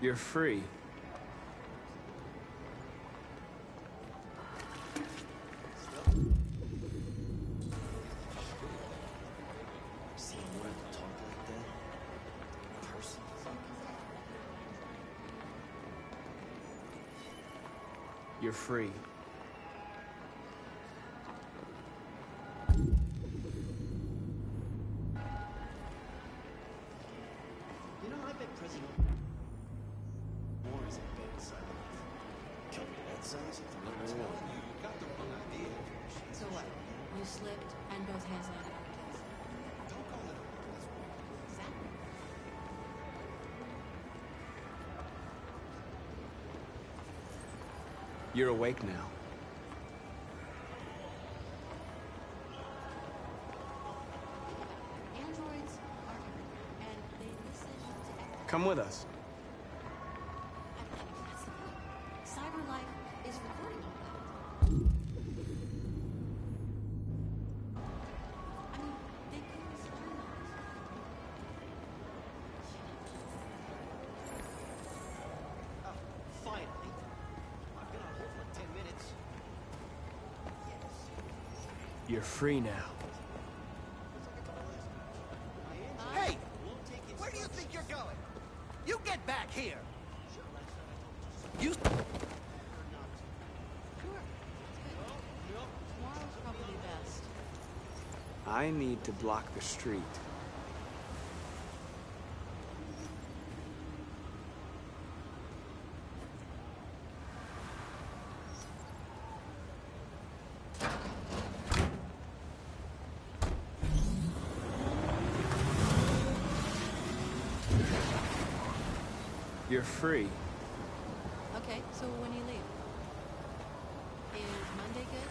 S6: You're free. You're free.
S1: You know, I bet President Moore is a big son. Killed dead sons? I'm telling you, you got the wrong idea.
S15: So what? You slipped and both hands landed on the case.
S1: Don't call it
S15: Exactly.
S6: You're awake now.
S15: Androids are here, and they listen to...
S6: Come with us.
S15: CyberLife is recording all that. I mean, they could be spying on us.
S1: Oh, finally. I've been on hold for like 10 minutes.
S6: You're free now.
S1: Hey! Where do you think you're going? You get back here! You...
S15: Tomorrow's probably best.
S6: I need to block the street. You're free.
S15: Okay, so when do you leave? Is Monday good?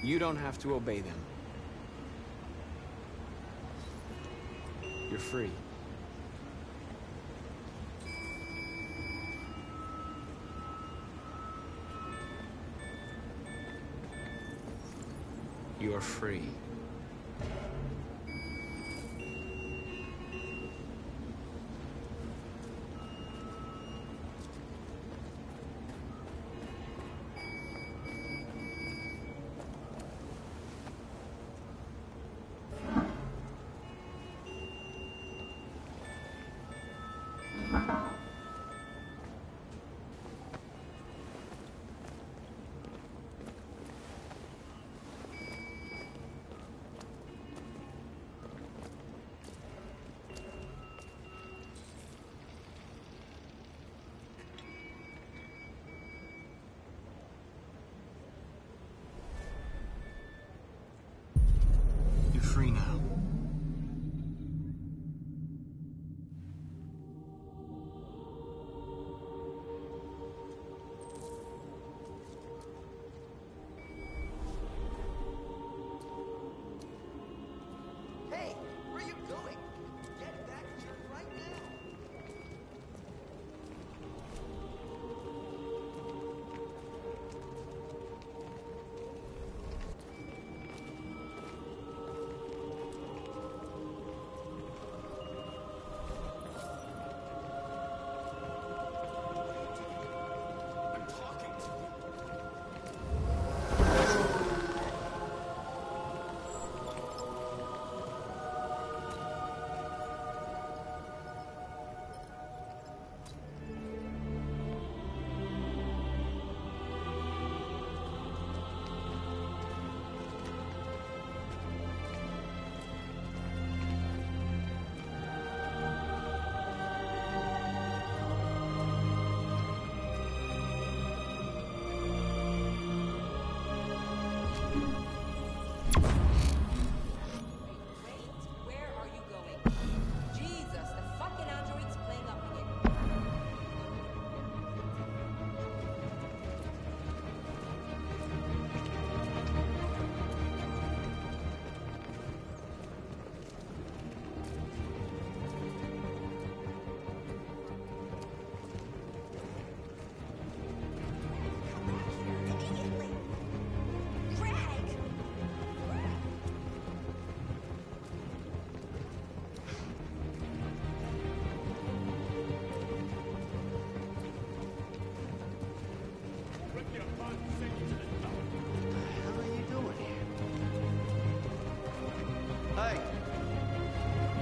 S6: You don't have to obey them. You're free. You're free.
S5: You're free now.
S1: Hey, where are you going? Get back here right now.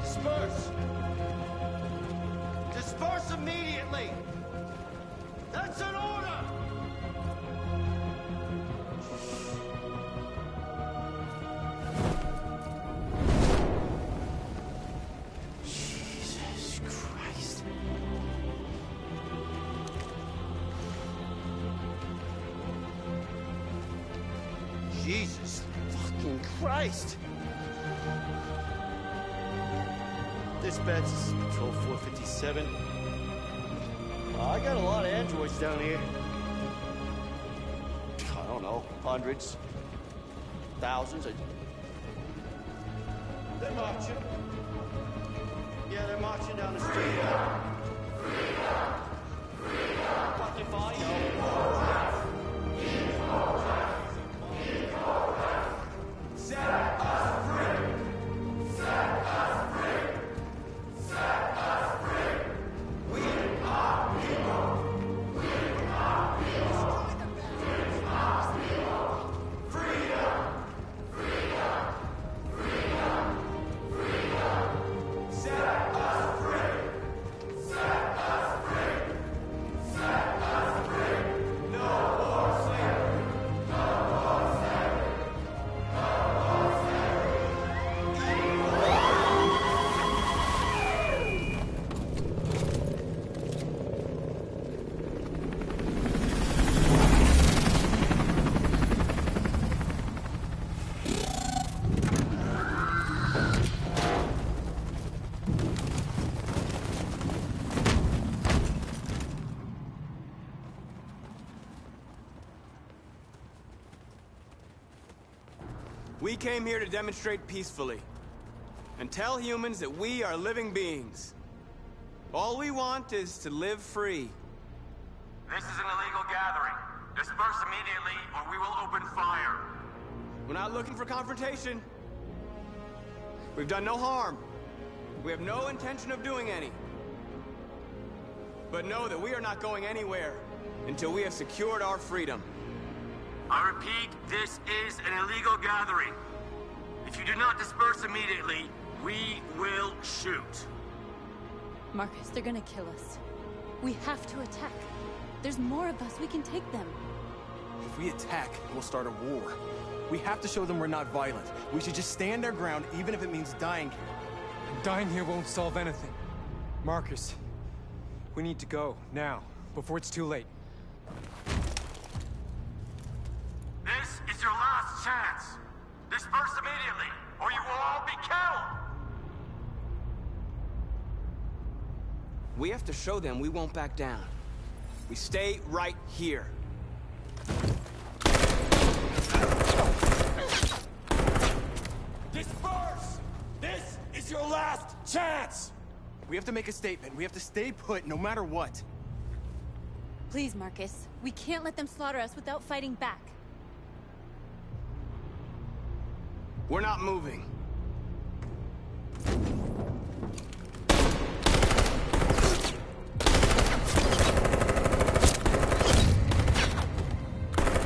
S1: Disperse! Disperse immediately! That's an order! Jesus Christ. Jesus fucking Christ! Dispatch, this is Patrol 457. I got a lot of androids down here. I don't know, hundreds, thousands. They're marching. Yeah, they're marching down the street. Freedom! Freedom! What if I know? Set us free! Set us free! Set us free! We are people! We are people! We are people! Freedom! Freedom! Freedom! Freedom! Set us free! Set us free! Set us free! No more slavery! No more slavery! No more slavery!
S6: We came here to demonstrate peacefully and tell humans that we are living beings. All we want is to live free.
S10: This is an illegal gathering. Disperse immediately or we will open fire.
S6: We're not looking for confrontation. We've done no harm. We have no intention of doing any. But know that we are not going anywhere until we have secured our freedom.
S10: I repeat, this is an illegal gathering. If you do not disperse immediately, we will shoot.
S15: Marcus, they're gonna kill us. We have to attack. There's more of us. We can take them.
S16: If we attack, we'll start a war. We have to show them we're not violent. We should just stand our ground, even if it means dying here.
S14: And dying here won't solve anything. Marcus, we need to go, now, before it's too late.
S10: This is your last chance. Disperse immediately, or you will all be killed!
S6: We have to show them we won't back down. We stay right here.
S10: Disperse! This is your last chance!
S16: We have to make a statement. We have to stay put, no matter what.
S15: Please, Marcus. We can't let them slaughter us without fighting back.
S6: We're not moving.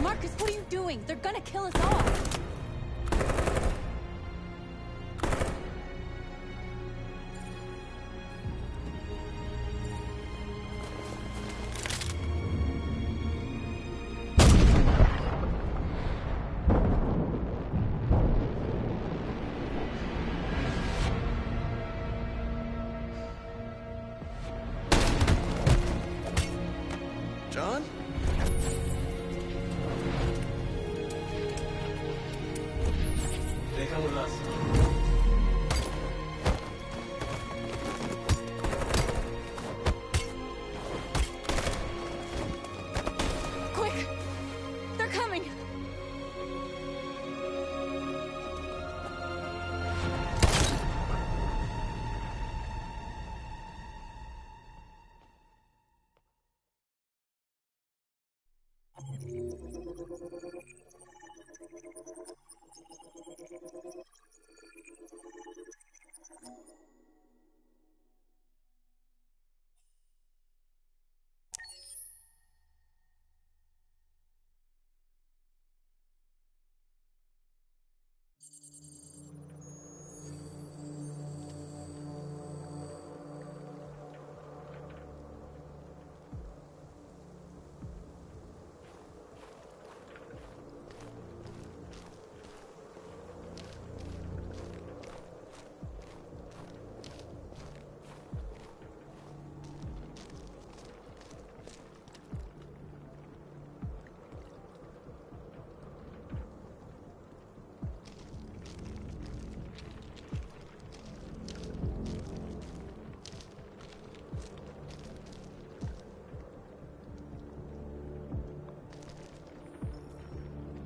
S15: Marcus, what are you doing? They're gonna kill us all!
S16: John?
S7: They come with us.
S15: Quick! They're coming!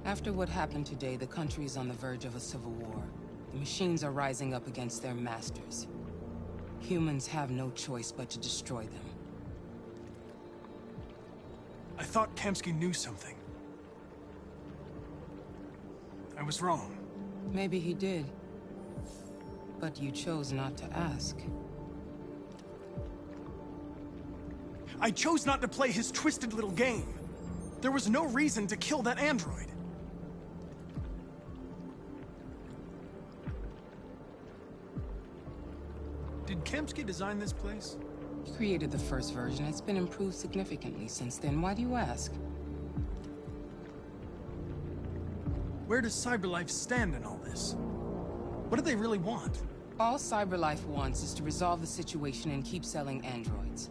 S9: After what happened today, the country is on the verge of a civil war. The machines are rising up against their masters. Humans have no choice but to destroy them.
S19: I thought Kamsky knew something. I was wrong.
S9: Maybe he did. But you chose not to ask.
S19: I chose not to play his twisted little game. There was no reason to kill that android. Did Kamsky design this place?
S9: He created the first version. It's been improved significantly since then. Why do you ask?
S19: Where does CyberLife stand in all this? What do they really want?
S9: All CyberLife wants is to resolve the situation and keep selling androids.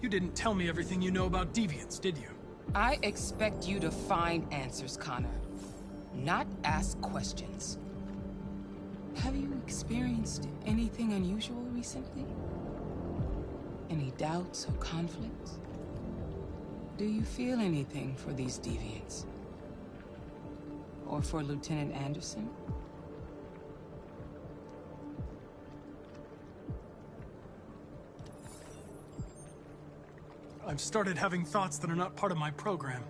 S19: You didn't tell me everything you know about deviants, did you?
S9: I expect you to find answers, Connor. Not ask questions. Have you experienced anything unusual recently? Any doubts or conflicts? Do you feel anything for these deviants? Or for Lieutenant Anderson?
S19: I've started having thoughts that are not part of my program.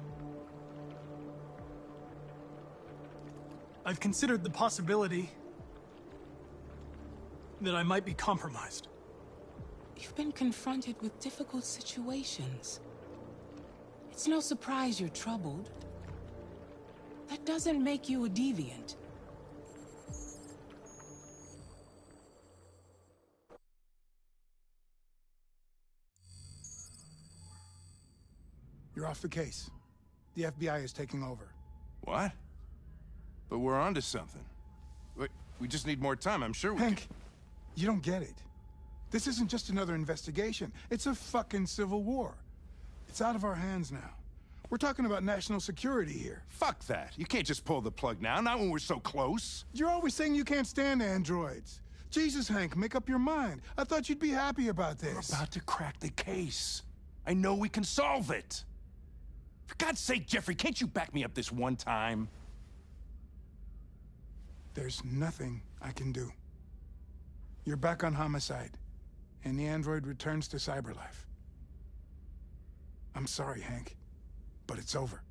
S19: I've considered the possibility that I might be compromised.
S9: You've been confronted with difficult situations. It's no surprise you're troubled. That doesn't make you a deviant.
S8: You're off the case. The FBI is taking over.
S2: What? But we're onto something. We just need more time. I'm sure we
S8: Hank, you don't get it. This isn't just another investigation. It's a fucking civil war. It's out of our hands now. We're talking about national security here.
S2: Fuck that. You can't just pull the plug now, not when we're so close.
S8: You're always saying you can't stand androids. Jesus, Hank, make up your mind. I thought you'd be happy about this.
S2: We're about to crack the case. I know we can solve it. For God's sake, Jeffrey, can't you back me up this one time?
S8: There's nothing I can do. You're back on homicide, and the android returns to Cyberlife. I'm sorry, Hank, but it's over.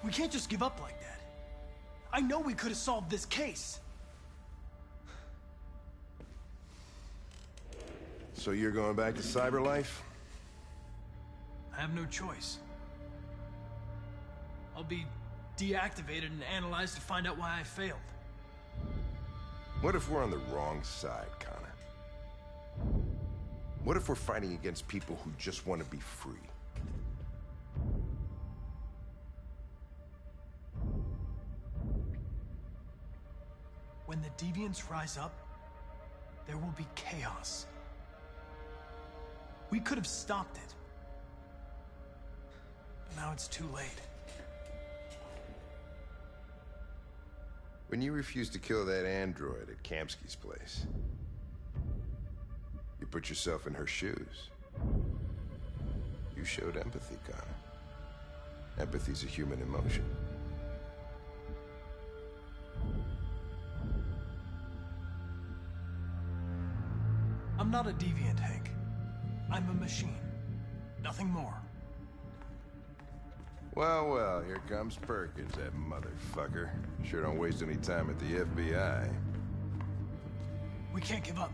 S19: We can't just give up like that. I know we could have solved this case.
S2: So you're going back to Cyberlife?
S19: I have no choice. I'll be deactivated and analyzed to find out why I failed.
S2: What if we're on the wrong side, Connor? What if we're fighting against people who just want to be free?
S19: When the deviants rise up, there will be chaos. We could have stopped it. But now it's too late.
S2: When you refused to kill that android at Kamsky's place, you put yourself in her shoes. You showed empathy, Connor. Empathy's a human emotion.
S19: I'm not a deviant, Hank. I'm a machine. Nothing more.
S2: Well, well, here comes Perkins, that motherfucker. Sure don't waste any time at the FBI.
S19: We can't give up.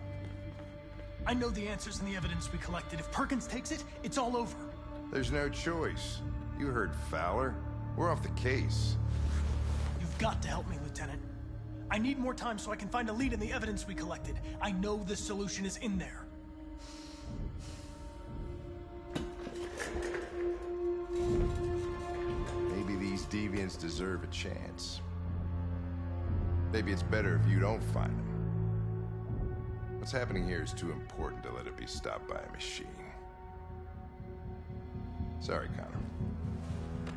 S19: I know the answers and the evidence we collected. If Perkins takes it, it's all over.
S2: There's no choice. You heard Fowler. We're off the case.
S19: You've got to help me, Lieutenant. I need more time so I can find a lead in the evidence we collected. I know the solution is in there.
S2: Maybe these deviants deserve a chance. Maybe it's better if you don't find them. What's happening here is too important to let it be stopped by a machine. Sorry, Connor,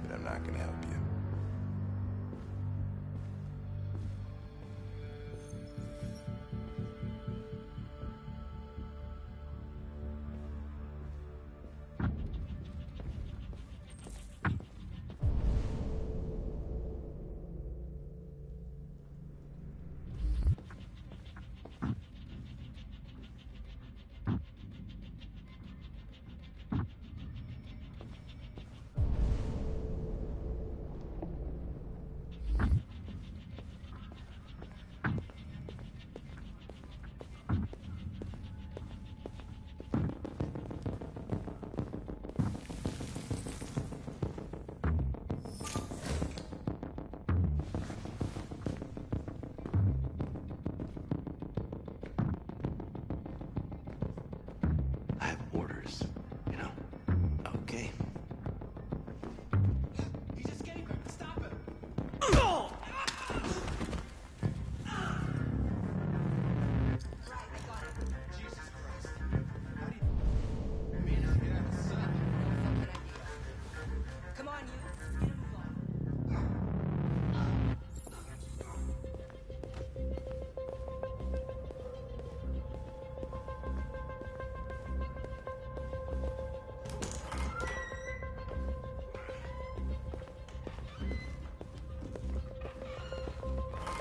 S2: but I'm not gonna help you.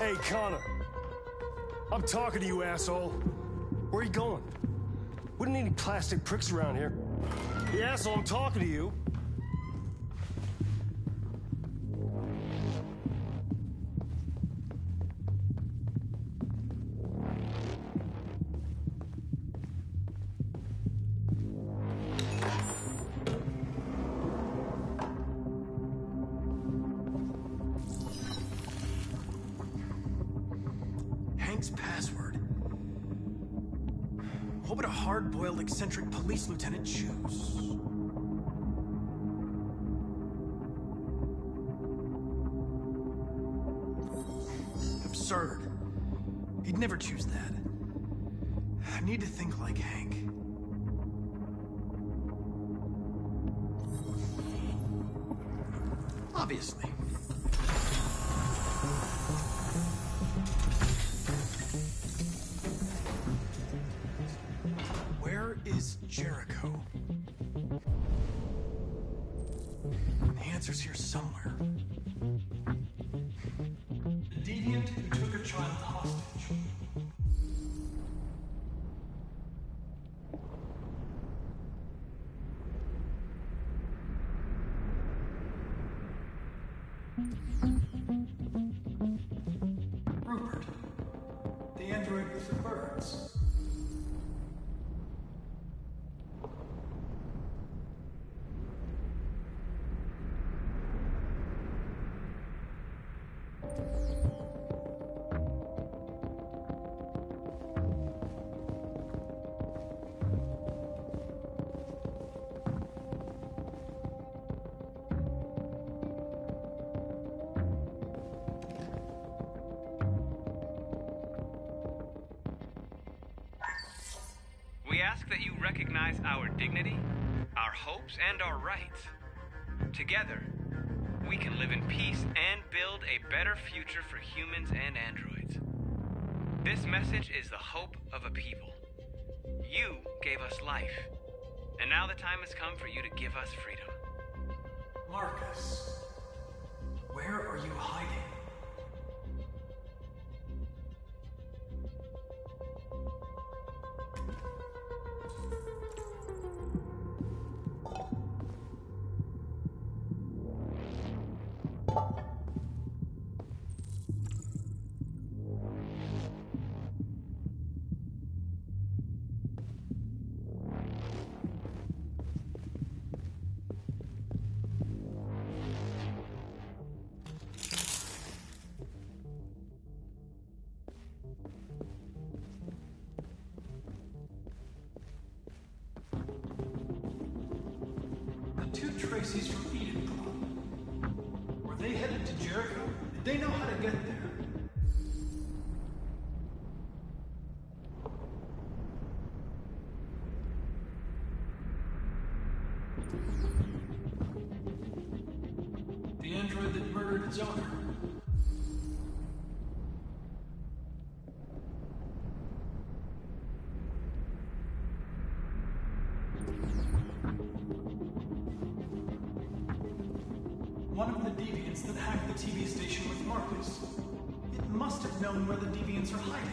S21: Hey, Connor. I'm talking to you, asshole. Where are you going? We don't need any plastic pricks around here. The asshole, I'm talking to you.
S19: Hank's password. What would a hard-boiled, eccentric police lieutenant choose? Absurd. He'd never choose that. I need to think like Hank. Obviously. Where is Jericho? The answer's here somewhere. The deviant who took a child hostage. Rupert, the android with the birds.
S6: We ask that you recognize our dignity, our hopes, and our rights. Together, we can live in peace and build a better future for humans and androids. This message is the hope of a people. You gave us life, and now the time has come for you to give us freedom.
S19: Marcus, where are you hiding? Two Tracy's from Edenbrock. Were they headed to Jericho? Did they know how to get there? The android that murdered its owner. One of the deviants that hacked the TV station with Marcus. It must have known where the deviants are hiding.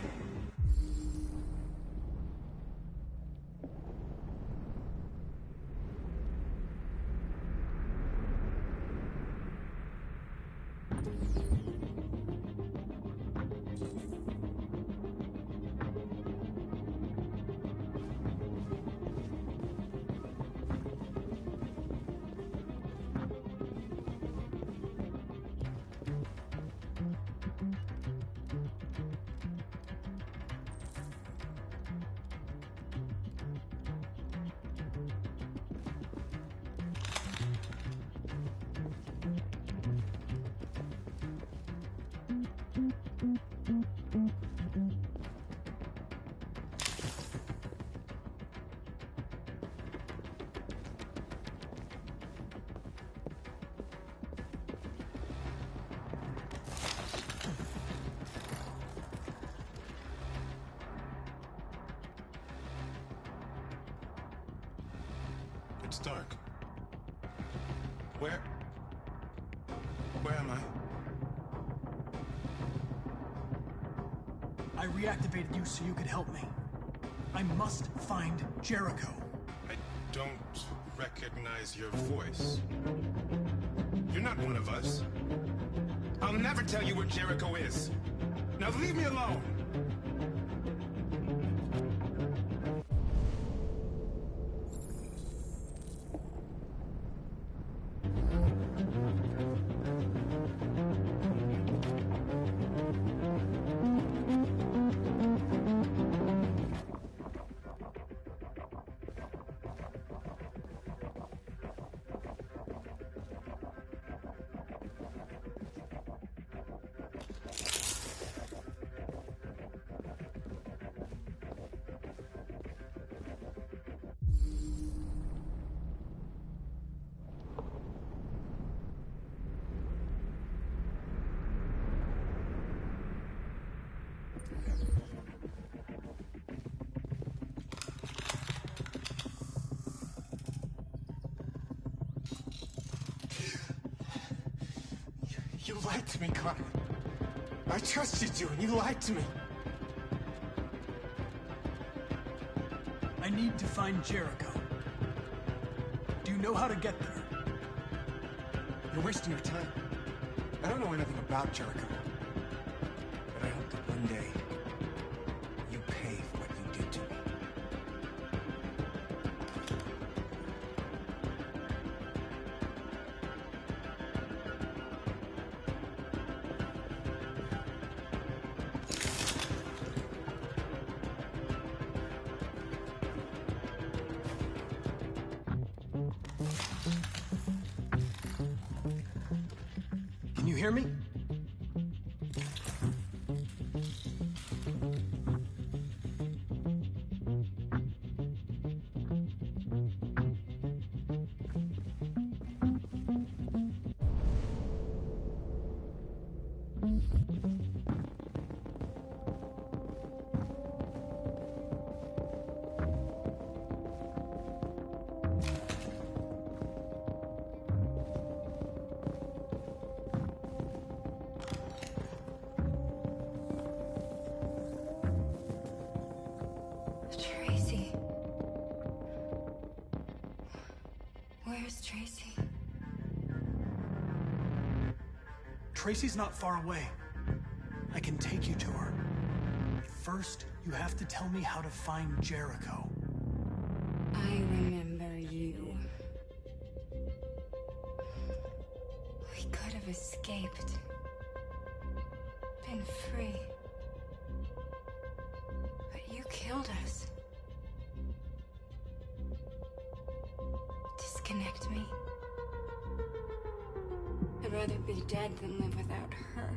S3: It's dark. Where am I?
S19: reactivated you so you could help me. I must find Jericho.
S3: I don't recognize your voice. You're not one of us. I'll never tell you where Jericho is. Now leave me alone! You lied to me, Connor. I trusted you, and you lied to me.
S19: I need to find Jericho. Do you know how to get there?
S3: You're wasting your time. I don't know anything about Jericho. But I hope that one day you pay for what you did to me.
S19: Can you hear me?
S11: Tracy. Where's Tracy?
S19: Tracy's not far away. I can take you to her. First, you have to tell me how to find Jericho.
S11: I remember you. We could have escaped. Been free. But you killed us. Disconnect me. I'd rather be dead than live without her.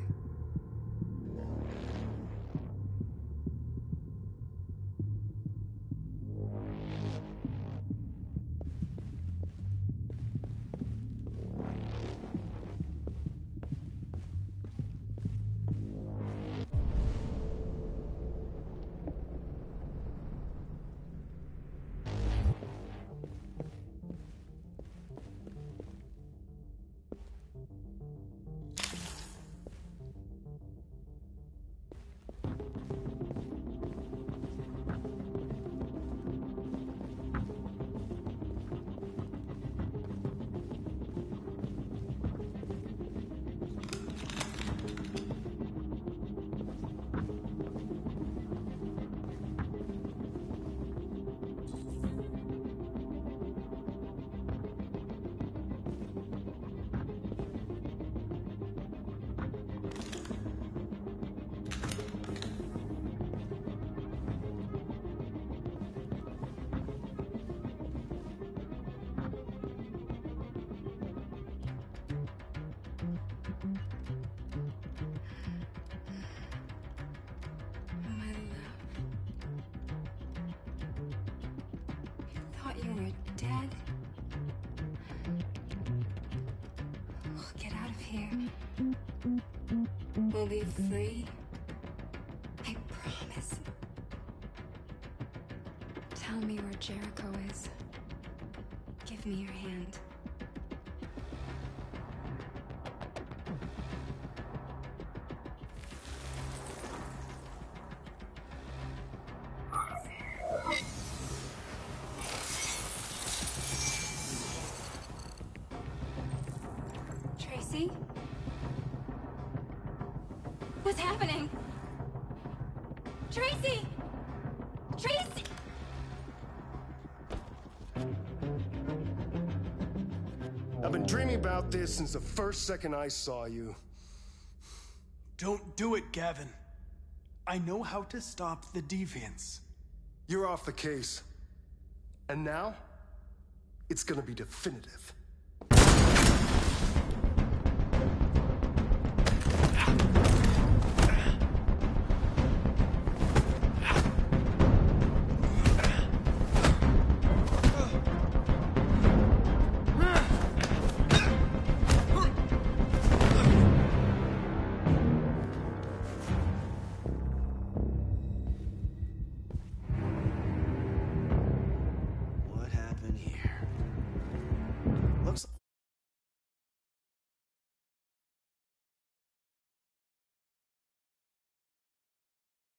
S11: Thought you were dead. We'll get out of here. We'll be free. I promise. Tell me where Jericho is. Give me your hand.
S21: I've been dreaming about this since the first second I saw you.
S19: Don't do it, Gavin. I know how to stop the deviants.
S21: You're off the case. And now, it's gonna be definitive.